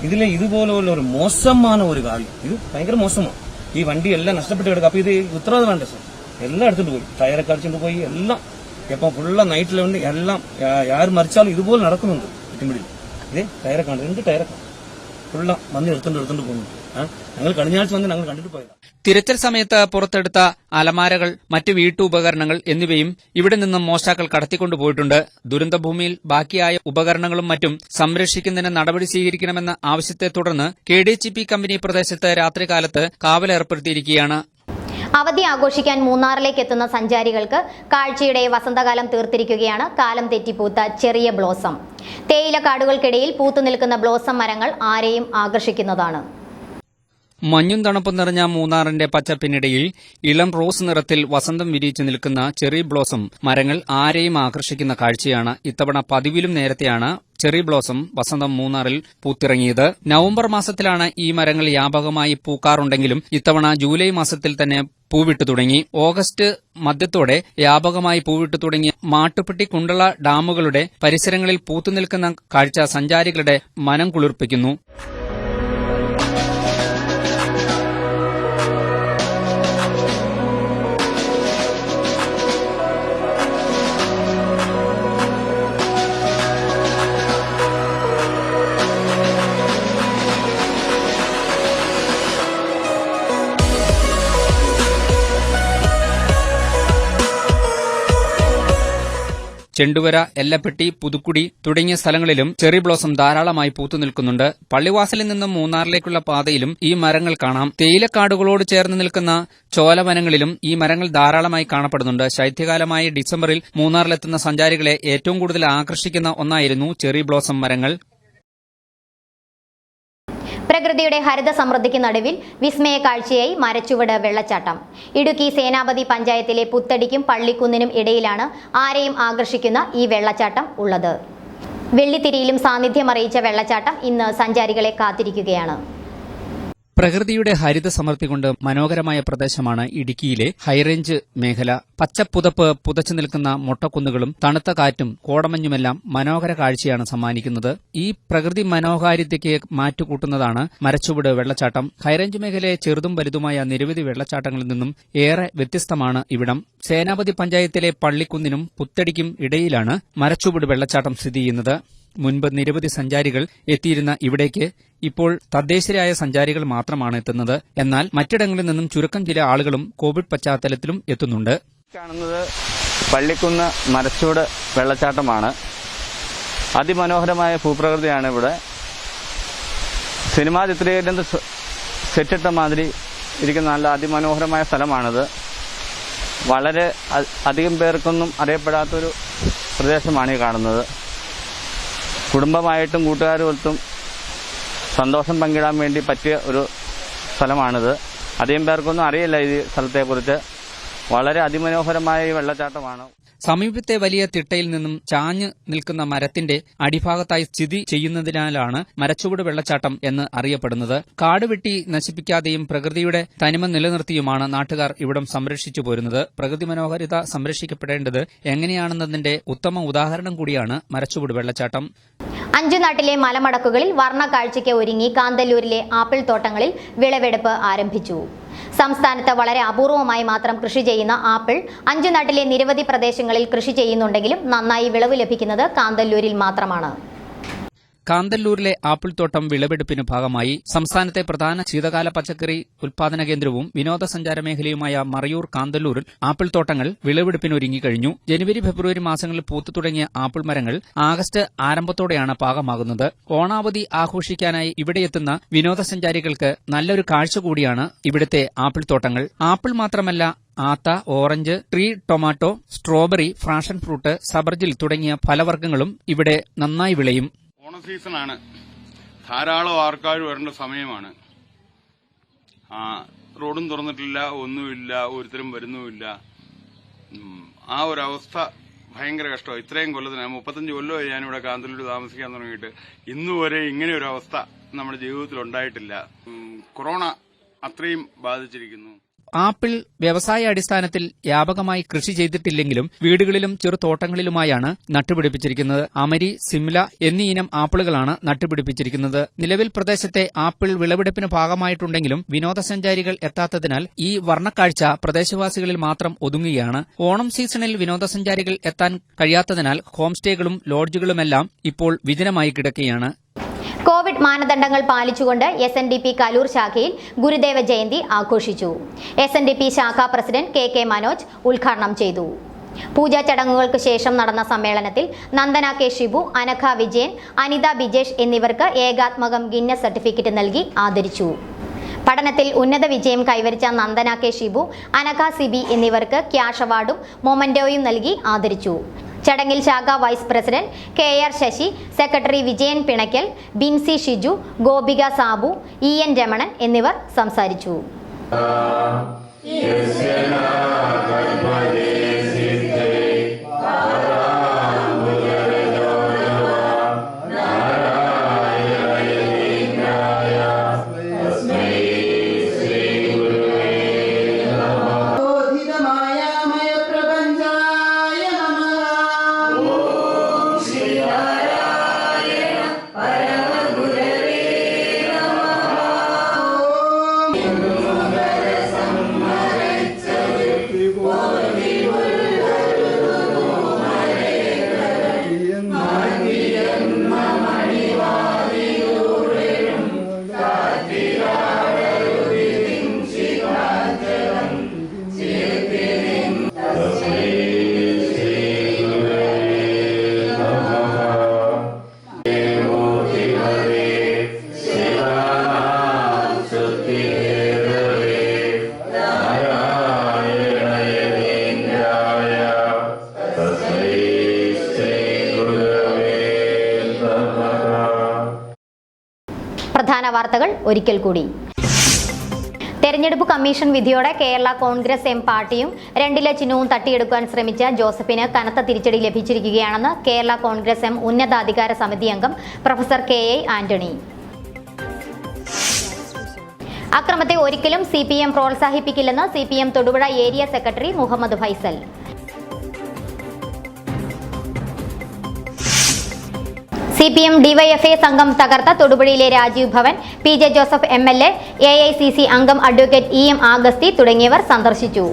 ഇതിലെ ഇതുപോലുള്ള ഒരു മോശமான ഒരു കാര്യം. ഇത് ഭയങ്കര മോശമാണ്. ഈ വണ്ടി എല്ലാം നഷ്ടപ്പെട്ട് കിടക്കും. അപ്പൊ ഇത് ഉത്തരവാദിത്തം വേണ്ട സാർ. എല്ലാം എടുത്തിട്ട് പോയി. ടയറൊക്കെ അടിച്ചിട്ട് പോയി. എല്ലാം ഇപ്പം ഫുള്ള നൈറ്റിലുണ്ട്. എല്ലാം ആര് മരിച്ചാലും ഇതുപോലെ നടക്കുന്നുണ്ട്. ചുറ്റുമ്പടിയിൽ ഇത് ടയറൊക്കെ ഉണ്ട്. 2 ടയറൊക്കെ ഫുള്ള വന്ന് എടുത്തോണ്ട് പോകുന്നുണ്ട്. ഞങ്ങൾ കഴിഞ്ഞ ആഴ്ച വന്ന് ഞങ്ങൾ കണ്ടിട്ട് പോയതാണ്. തിരച്ചിൽ സമയത്ത് പുറത്തെടുത്ത അലമാരകൾ, മറ്റ് വീട്ടുപകരണങ്ങൾ എന്നിവയും ഇവിടെ നിന്നും മോഷ്ടാക്കൾ കടത്തിക്കൊണ്ടുപോയിട്ടുണ്ട്. ദുരന്തഭൂമിയിൽ ബാക്കിയായ ഉപകരണങ്ങളും മറ്റും സംരക്ഷിക്കുന്നതിന് നടപടി സ്വീകരിക്കണമെന്ന ആവശ്യത്തെ തുടർന്ന് KDCP കമ്പനി പ്രദേശത്ത് രാത്രികാലത്ത് കാവലേർപ്പെടുത്തിയിരിക്കുകയാണ്. അവധി ആഘോഷിക്കാൻ മൂന്നാറിലേക്ക് എത്തുന്ന സഞ്ചാരികൾക്ക് കാഴ്ചയുടെ വസന്തകാലം തീർത്തിരിക്കുകയാണ് കാലം തെറ്റിപ്പൂത്ത ചെറിയ ബ്ലോസം. തേയിലക്കാടുകൾക്കിടയിൽ പൂത്തുനിൽക്കുന്ന ബ്ലോസം മരങ്ങൾ ആരെയും ആകർഷിക്കുന്നതാണ്. മഞ്ഞും തണുപ്പും നിറഞ്ഞ മൂന്നാറിന്റെ പച്ചപ്പിനിടയിൽ ഇളം റോസ് നിറത്തിൽ വസന്തം വിരിയിച്ചു നിൽക്കുന്ന ചെറി ബ്ലോസം മരങ്ങൾ ആരെയും ആകർഷിക്കുന്ന കാഴ്ചയാണ്. ഇത്തവണ പതിവിലും നേരത്തെയാണ് ചെറി ബ്ലോസം വസന്തം മൂന്നാറിൽ പൂത്തിറങ്ങിയത്. നവംബർ മാസത്തിലാണ് ഈ മരങ്ങൾ വ്യാപകമായി പൂക്കാറുണ്ടെങ്കിലും ഇത്തവണ ജൂലൈ മാസത്തിൽ തന്നെ പൂവിട്ടു തുടങ്ങി. ഓഗസ്റ്റ് മധ്യത്തോടെ വ്യാപകമായി പൂവിട്ടു തുടങ്ങിയ മാട്ടുപ്പെട്ടി കുണ്ടള ഡാമുകളുടെ പരിസരങ്ങളിൽ പൂത്തുനിൽക്കുന്ന കാഴ്ച സഞ്ചാരികളുടെ മനം കുളിർപ്പിക്കുന്നു. ചെണ്ടുവര, എല്ലപ്പെട്ടി, പുതുക്കുടി തുടങ്ങിയ സ്ഥലങ്ങളിലും ചെറി ബ്ലോസം ധാരാളമായി പൂത്തുനിൽക്കുന്നുണ്ട്. പള്ളിവാസലിൽ നിന്നും മൂന്നാറിലേക്കുള്ള പാതയിലും ഈ മരങ്ങൾ കാണാം. തേയിലക്കാടുകളോട് ചേർന്ന് നിൽക്കുന്ന ചോലവനങ്ങളിലും ഈ മരങ്ങൾ ധാരാളമായി കാണപ്പെടുന്നുണ്ട്. ശൈത്യകാലമായ ഡിസംബറിൽ മൂന്നാറിലെത്തുന്ന സഞ്ചാരികളെ ഏറ്റവും കൂടുതൽ ആകർഷിക്കുന്ന ഒന്നായിരുന്നു ചെറി ബ്ലോസം മരങ്ങൾ. പ്രകൃതിയുടെ ഹരിത സമൃദ്ധിക്ക് നടുവിൽ വിസ്മയ കാഴ്ചയായി മരച്ചുവട് വെള്ളച്ചാട്ടം. ഇടുക്കി സേനാപതി പഞ്ചായത്തിലെ പുത്തടിക്കും പള്ളിക്കുന്നിനും ഇടയിലാണ് ആരെയും ആകർഷിക്കുന്ന ഈ വെള്ളച്ചാട്ടം ഉള്ളത്. വെള്ളിത്തിരിയിലും സാന്നിധ്യം അറിയിച്ച വെള്ളച്ചാട്ടം ഇന്ന് സഞ്ചാരികളെ കാത്തിരിക്കുകയാണ്. പ്രകൃതിയുടെ ഹരിത സമൃദ്ധി കൊണ്ട് മനോഹരമായ പ്രദേശമാണ് ഇടുക്കിയിലെ ഹൈറേഞ്ച് മേഖല. പച്ചപ്പുതപ്പ് പുതച്ചു നിൽക്കുന്ന മൊട്ടക്കുന്നുകളും തണുത്ത കാറ്റും കോടമഞ്ഞുമെല്ലാം മനോഹര കാഴ്ചയാണ് സമ്മാനിക്കുന്നത്. ഈ പ്രകൃതി മനോഹാരിതയ്ക്ക് മാറ്റുകൂട്ടുന്നതാണ് മരച്ചുവട് വെള്ളച്ചാട്ടം. ഹൈറേഞ്ച് മേഖലയെ ചെറുതും വലുതുമായ നിരവധി വെള്ളച്ചാട്ടങ്ങളിൽ നിന്നും ഏറെ വ്യത്യസ്തമാണ് ഇവിടം. സേനാപതി പഞ്ചായത്തിലെ പള്ളിക്കുന്നിനും പുത്തടിക്കും ഇടയിലാണ് മരച്ചുവട് വെള്ളച്ചാട്ടം സ്ഥിതി ചെയ്യുന്നത്. മുൻപ് നിരവധി സഞ്ചാരികൾ എത്തിയിരുന്ന ഇവിടേക്ക് ഇപ്പോൾ തദ്ദേശീയരായ സഞ്ചാരികൾ മാത്രമാണ് എത്തുന്നത്. എന്നാൽ മറ്റിടങ്ങളിൽ നിന്നും ചുരുക്കം ചില ആളുകളും കോവിഡ് പശ്ചാത്തലത്തിലും എത്തുന്നുണ്ട്. കാണുന്നത് പള്ളിക്കുന്ന് മരച്ചുവട് വെള്ളച്ചാട്ടമാണ്. അതിമനോഹരമായ ഭൂപ്രകൃതിയാണ് ഇവിടെ. സിനിമാ ചിത്രീകരണ സെറ്റിട്ട മാതിരി ഇരിക്കുന്ന നല്ല അതിമനോഹരമായ സ്ഥലമാണിത്. വളരെ അധികം പേർക്കൊന്നും അറിയപ്പെടാത്തൊരു പ്രദേശമാണ് ഈ കാണുന്നത്. കുടുംബമായിട്ടും കൂട്ടുകാരുമൊത്തും സന്തോഷം പങ്കിടാൻ വേണ്ടി പറ്റിയ ഒരു സ്ഥലമാണിത്. അധികം പേർക്കൊന്നും അറിയില്ല ഈ സ്ഥലത്തെക്കുറിച്ച്. വളരെ അതിമനോഹരമായ ഈ വെള്ളച്ചാട്ടമാണ്. സമീപത്തെ വലിയ തിട്ടയിൽ നിന്നും ചാഞ്ഞു നിൽക്കുന്ന മരത്തിന്റെ അടിഭാഗത്തായി സ്ഥിതി ചെയ്യുന്നതിനാലാണ് മരച്ചുവട് വെള്ളച്ചാട്ടം എന്ന് അറിയപ്പെടുന്നത്. കാടുവെട്ടി നശിപ്പിക്കാതെയും പ്രകൃതിയുടെ തനിമ നിലനിർത്തിയുമാണ് നാട്ടുകാർ ഇവിടം സംരക്ഷിച്ചു പോരുന്നത്. പ്രകൃതി മനോഹാരിത സംരക്ഷിക്കപ്പെടേണ്ടത് എങ്ങനെയാണെന്നതിന്റെ ഉത്തമ ഉദാഹരണം കൂടിയാണ് മരച്ചുവട് വെള്ളച്ചാട്ടം. അഞ്ചുനാട്ടിലെ മലമടക്കുകളിൽ വർണ്ണ കാഴ്ചയ്ക്ക് ഒരുങ്ങി കാന്തല്ലൂരിലെ ആപ്പിൾ തോട്ടങ്ങളിൽ വിളവെടുപ്പ് ആരംഭിച്ചു. സംസ്ഥാനത്ത് വളരെ അപൂർവമായി മാത്രം കൃഷി ചെയ്യുന്ന ആപ്പിൾ അഞ്ചുനാട്ടിലെ നിരവധി പ്രദേശങ്ങളിൽ കൃഷി ചെയ്യുന്നുണ്ടെങ്കിലും നന്നായി വിളവ് ലഭിക്കുന്നത് കാന്തല്ലൂരിൽ മാത്രമാണ്. കാന്തല്ലൂരിലെ ആപ്പിൾ തോട്ടം വിളവെടുപ്പിന് ഭാഗമായി സംസ്ഥാനത്തെ പ്രധാന ശീതകാല പച്ചക്കറി ഉൽപാദന കേന്ദ്രവും വിനോദസഞ്ചാര മേഖലയുമായ മറയൂർ കാന്തല്ലൂരിൽ ആപ്പിൾ തോട്ടങ്ങൾ വിളവെടുപ്പിനൊരുങ്ങിക്കഴിഞ്ഞു. ജനുവരി ഫെബ്രുവരി മാസങ്ങളിൽ പൂത്തു തുടങ്ങിയ ആപ്പിൾ മരങ്ങൾ ആഗസ്റ്റ് ആരംഭത്തോടെയാണ് പാകമാകുന്നത്. ഓണാവധി ആഘോഷിക്കാനായി ഇവിടെയെത്തുന്ന വിനോദസഞ്ചാരികൾക്ക് നല്ലൊരു കാഴ്ച കൂടിയാണ് ഇവിടുത്തെ ആപ്പിൾ തോട്ടങ്ങൾ. ആപ്പിൾ മാത്രമല്ല, ആത്ത, orange, tree tomato, strawberry, passion fruit, സബർജിൽ തുടങ്ങിയ ഫലവർഗ്ഗങ്ങളും ഇവിടെ നന്നായി വിളയും. ഓണ സീസണാണ്. ധാരാളം ആൾക്കാർ വരേണ്ട സമയമാണ്. റോഡും തുറന്നിട്ടില്ല, ഒന്നുമില്ല, ഒരുത്തരും വരുന്നുമില്ല. ആ ഒരവസ്ഥ ഭയങ്കര കഷ്ടമാണ്. ഇത്രയും കൊല്ലത്തിന് 35 കൊല്ലമായി ഞാനിവിടെ കാന്തല്ലൂർ താമസിക്കാൻ തുടങ്ങിയിട്ട് ഇന്നുവരെ ഇങ്ങനെ ഒരു അവസ്ഥ നമ്മുടെ ജീവിതത്തിൽ ഉണ്ടായിട്ടില്ല. കൊറോണ അത്രയും ബാധിച്ചിരിക്കുന്നു. ആപ്പിൾ വ്യവസായ അടിസ്ഥാനത്തിൽ വ്യാപകമായി കൃഷി ചെയ്തിട്ടില്ലെങ്കിലും വീടുകളിലും ചെറുതോട്ടങ്ങളിലുമായാണ് നട്ടുപിടിപ്പിച്ചിരിക്കുന്നത്. അമരി, സിംല എന്നീ ഇനം ആപ്പിളുകളാണ് നട്ടുപിടിപ്പിച്ചിരിക്കുന്നത്. നിലവിൽ പ്രദേശത്തെ ആപ്പിൾ വിളവെടുപ്പിന് ഭാഗമായിട്ടുണ്ടെങ്കിലും വിനോദസഞ്ചാരികൾ എത്താത്തതിനാൽ ഈ വർണ്ണക്കാഴ്ച പ്രദേശവാസികളിൽ മാത്രം ഒതുങ്ങുകയാണ്. ഓണം സീസണിൽ വിനോദസഞ്ചാരികൾ എത്താൻ കഴിയാത്തതിനാൽ ഹോം സ്റ്റേകളും ലോഡ്ജുകളുമെല്ലാം ഇപ്പോൾ വിജനമായി കിടക്കുകയാണ്. കോവിഡ് മാനദണ്ഡങ്ങൾ പാലിച്ചുകൊണ്ട് SNDP കലൂർ ശാഖയിൽ ഗുരുദേവ ജയന്തി ആഘോഷിച്ചു. SNDP ശാഖാ പ്രസിഡന്റ് KK മനോജ് ഉദ്ഘാടനം ചെയ്തു. പൂജാ ചടങ്ങുകൾക്ക് ശേഷം നടന്ന സമ്മേളനത്തിൽ നന്ദന K ഷിബു, അനഘ വിജയൻ, അനിത ബിജേഷ് എന്നിവർക്ക് ഏകാത്മകം ഗിന്നസ് സർട്ടിഫിക്കറ്റ് നൽകി ആദരിച്ചു. പഠനത്തിൽ ഉന്നത വിജയം കൈവരിച്ച നന്ദന K ഷിബു, അനഘ സിബി എന്നിവർക്ക് ക്യാഷ് അവാർഡും മൊമന്റോയും നൽകി ആദരിച്ചു. ചടങ്ങിൽ ശാഖ vice president KR Sasi, secretary Vijayan Pinakkal, Binsy Shiju, Gopika Sabu, EN Ramanan എന്നിവർ സംസാരിച്ചു. പ്രധാന വാർത്തകൾ ഒരിക്കൽ കൂടി. തെരഞ്ഞെടുപ്പ് കമ്മീഷൻ വിധിയോടെ കേരള കോൺഗ്രസ് എം പാർട്ടിയും 2 ചിഹ്നവും തട്ടിയെടുക്കാൻ ശ്രമിച്ച ജോസഫിന് കനത്ത തിരിച്ചടി ലഭിച്ചിരിക്കുകയാണെന്ന് കേരള കോൺഗ്രസ് എം ഉന്നതാധികാര സമിതി അംഗം പ്രൊഫസർ KA ആന്റണി. അക്രമത്തെ ഒരിക്കലും CPM പ്രോത്സാഹിപ്പിക്കില്ലെന്ന് CPM Thodupuzha area secretary Muhammad Faisal. CPM DYFA സംഘം തകർത്ത തൊടുപുഴയിലെ Rajiv Bhavan PJ Joseph MLA, AICC അംഗം അഡ്വക്കേറ്റ് EM ആഗസ്തി തുടങ്ങിയവർ സന്ദർശിച്ചു.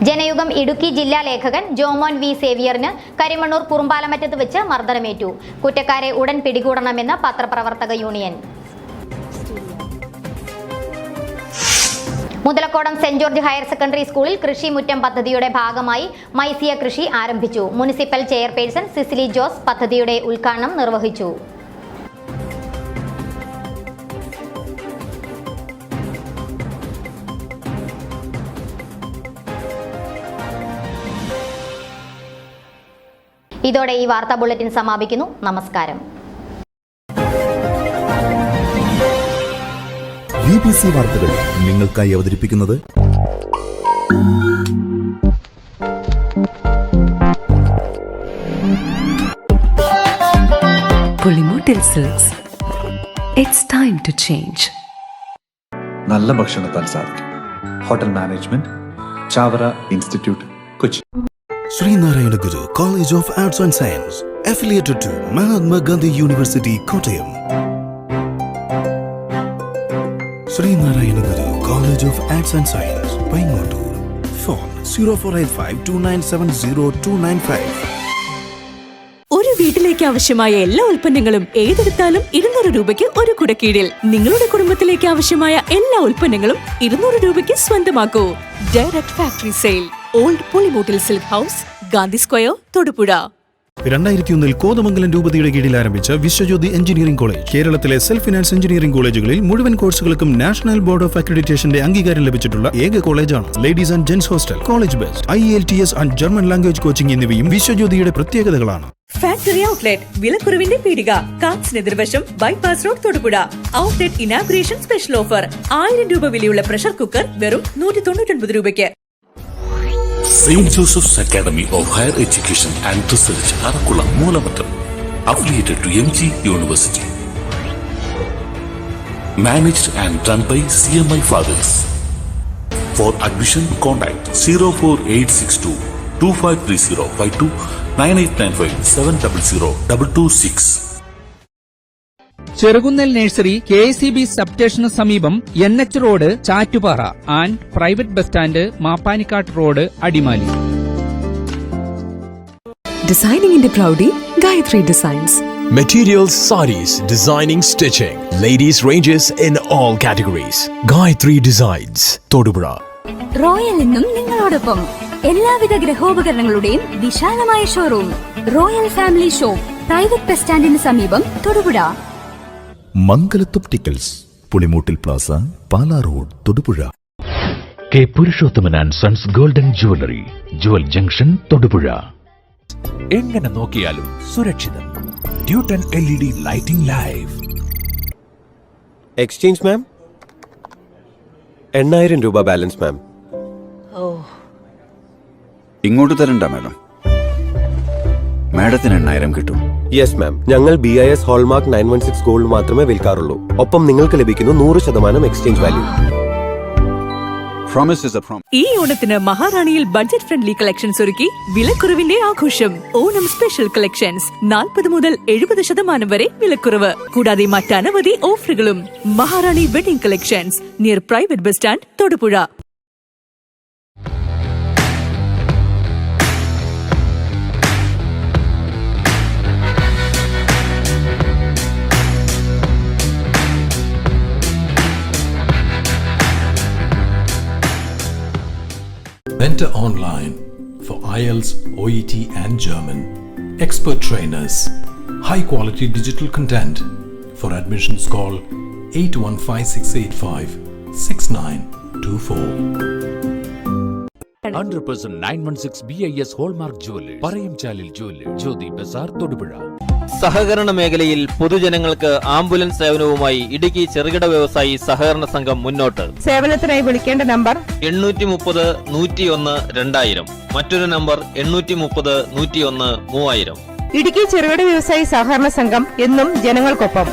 ജനയുഗം ഇടുക്കി ജില്ലാ ലേഖകൻ ജോമോൻ V സേവിയറിന് കരിമണ്ണൂർ കുറുമ്പാലമറ്റത്ത് വെച്ച് മർദ്ദനമേറ്റു. കുറ്റക്കാരെ ഉടൻ പിടികൂടണമെന്ന് പത്രപ്രവർത്തക union. Muthalakodam Saint George higher secondary സ്കൂളിൽ കൃഷിമുറ്റം പദ്ധതിയുടെ ഭാഗമായി മൈസിയ കൃഷി ആരംഭിച്ചു. മുനിസിപ്പൽ ചെയർപേഴ്സൺ സിസിലി ജോസ് പദ്ധതിയുടെ ഉദ്ഘാടനം നിർവഹിച്ചു. ഇതോടെ ഈ വാർത്താ ബുള്ളറ്റിൻ സമാപിക്കുന്നു. നമസ്കാരം. BBC വാർത്തകൾ നിങ്ങൾക്കായി അവതരിപ്പിക്കുന്നത് Pulimoottil silks. It's time to change. നല്ല ഭക്ഷണത്താൽ സാധിക്കും. Hotel management, Chavara institute, Kochi. Sreenarayana Guru college of arts and science, affiliated to Mahatma University, Kottayam. Sreenarayana Guru college of arts and science, Paingottoor. Phone 048529702995. ഒരു വീട്ടിലേക്ക് ആവശ്യമായ എല്ലാ ഉൽപ്പന്നങ്ങളും ഏതെടുത്താലും 200 രൂപയ്ക്ക് ഒരു കുടക്കീഴിൽ. നിങ്ങളുടെ കുടുംബത്തിലേക്ക് ആവശ്യമായ എല്ലാ ഉൽപ്പന്നങ്ങളും 200 രൂപയ്ക്ക് സ്വന്തമാക്കൂ. Direct factory sale. Old Pulimoottil silk house, Gandhi square, Thodupuzha. 2001 Kothamangalam രൂപതയുടെ കീഴിൽ ആരംഭിച്ച വിശ്വജ്യോതി എഞ്ചിനീയറിംഗ് കോളേജ് കേരളത്തിലെ സെൽഫ് ഫിനാൻസ് എഞ്ചിനീയറിംഗ് കോളേജുകളിൽ മുഴുവൻ കോഴ്സുകൾക്കും നാഷണൽ ബോർഡ് ഓഫ് അക്രഡിറ്റേഷന്റെ അംഗീകാരം ലഭിച്ചിട്ടുള്ള ഏക കോളേജാണ്. Ladies and gents hostel, college best, IELTS and German language coaching എന്നിവയും വിശ്വജ്യോതിയുടെ പ്രത്യേകതകളാണ്. ഫാക്ടറി ഔട്ട്ലെറ്റ്, വിലക്കുറവിന്റെ പീടിക, കാപ്സിന് എതിർവശം, bypass road, Thodupuzha. Outlet inauguration special offer. 1000 രൂപ വിലയുള്ള പ്രഷർ കുക്കർ വെറും 199 രൂപയ്ക്ക്. St. Joseph's Academy of Higher Education and Research, Arakulam, Moolamattam, affiliated to MG University. Managed and run by CMI Fathers. For admission, contact 04862 253052 9895 700 226. Cherukunnal nursery KCB സബ്സ്റ്റേഷന് സമീപം NH road Chattupara and private bus stand Mappanikkattu road Adimali. ഡിസൈനിങ്ങിന്റെ പ്രൗഢി Gayathri designs. Materials, sarees, designing, stitching, ladies ranges in all categories. Gayatri Designs, Todupuzha. Royal എന്നും നിങ്ങളോടൊപ്പം എല്ലാവിധ ഗൃഹോപകരണങ്ങളുടെയും വിശാലമായ showroom royal family shop, private bus സ്റ്റാൻഡിന് സമീപം, Thodupuzha. Mangalath opticals, Pulimoottil plaza, Pala road, Thodupuzha. K Purushothaman and sons golden jewellery, jewel junction, Thodupuzha. എങ്ങനെ നോക്കിയാലും സുരക്ഷിതം. ഡ്യൂട്ടൺ LED ലൈറ്റിംഗ് ലൈവ്. എക്സ്ചേഞ്ച് മാം, 8000 രൂപ ബാലൻസ് മാം. ഇങ്ങോട്ട് തരണ്ട മാഡം, മാഡത്തിന് 8000 കിട്ടും. യെസ് മാം, ഞങ്ങൾ BIS ഹോൾമാർക്ക് 916 ഗോൾഡ് മാത്രമേ വിൽക്കാറുള്ളൂ. ഒപ്പം നിങ്ങൾക്ക് ലഭിക്കുന്നു 100% എക്സ്ചേഞ്ച് വാല്യൂ. ഈ ഓണത്തിന് മഹാറാണിയിൽ ബഡ്ജറ്റ് ഫ്രണ്ട്ലി കളക്ഷൻസ് ഒരുക്കി വിലക്കുറവിന്റെ ആഘോഷം. ഓണം സ്പെഷ്യൽ കളക്ഷൻസ് 40 മുതൽ 70% വരെ വിലക്കുറവ്, കൂടാതെ മറ്റനവധി ഓഫറുകളും. Maharani wedding collections, near private bus stand, Thodupuzha. Enter online for IELTS, OET and German. Expert trainers. High quality digital content. For admissions call 815685 6924. 100% 916 BIS hallmark jewellers, Parayamchalil jewellers, Jyothi Bazar, Thodupuzha. സഹകരണ മേഖലയിൽ പൊതുജനങ്ങൾക്ക് ആംബുലൻസ് സേവനവുമായി ഇടുക്കി ചെറുകിട വ്യവസായി സഹകരണ സംഘം മുന്നോട്ട്. സേവനത്തിനായി വിളിക്കേണ്ട നമ്പർ 830 101 2000. മറ്റൊരു നമ്പർ 830 101 3000. ഇടുക്കി ചെറുകിട വ്യവസായി സഹകരണ സംഘം എന്നും ജനങ്ങൾക്കൊപ്പം.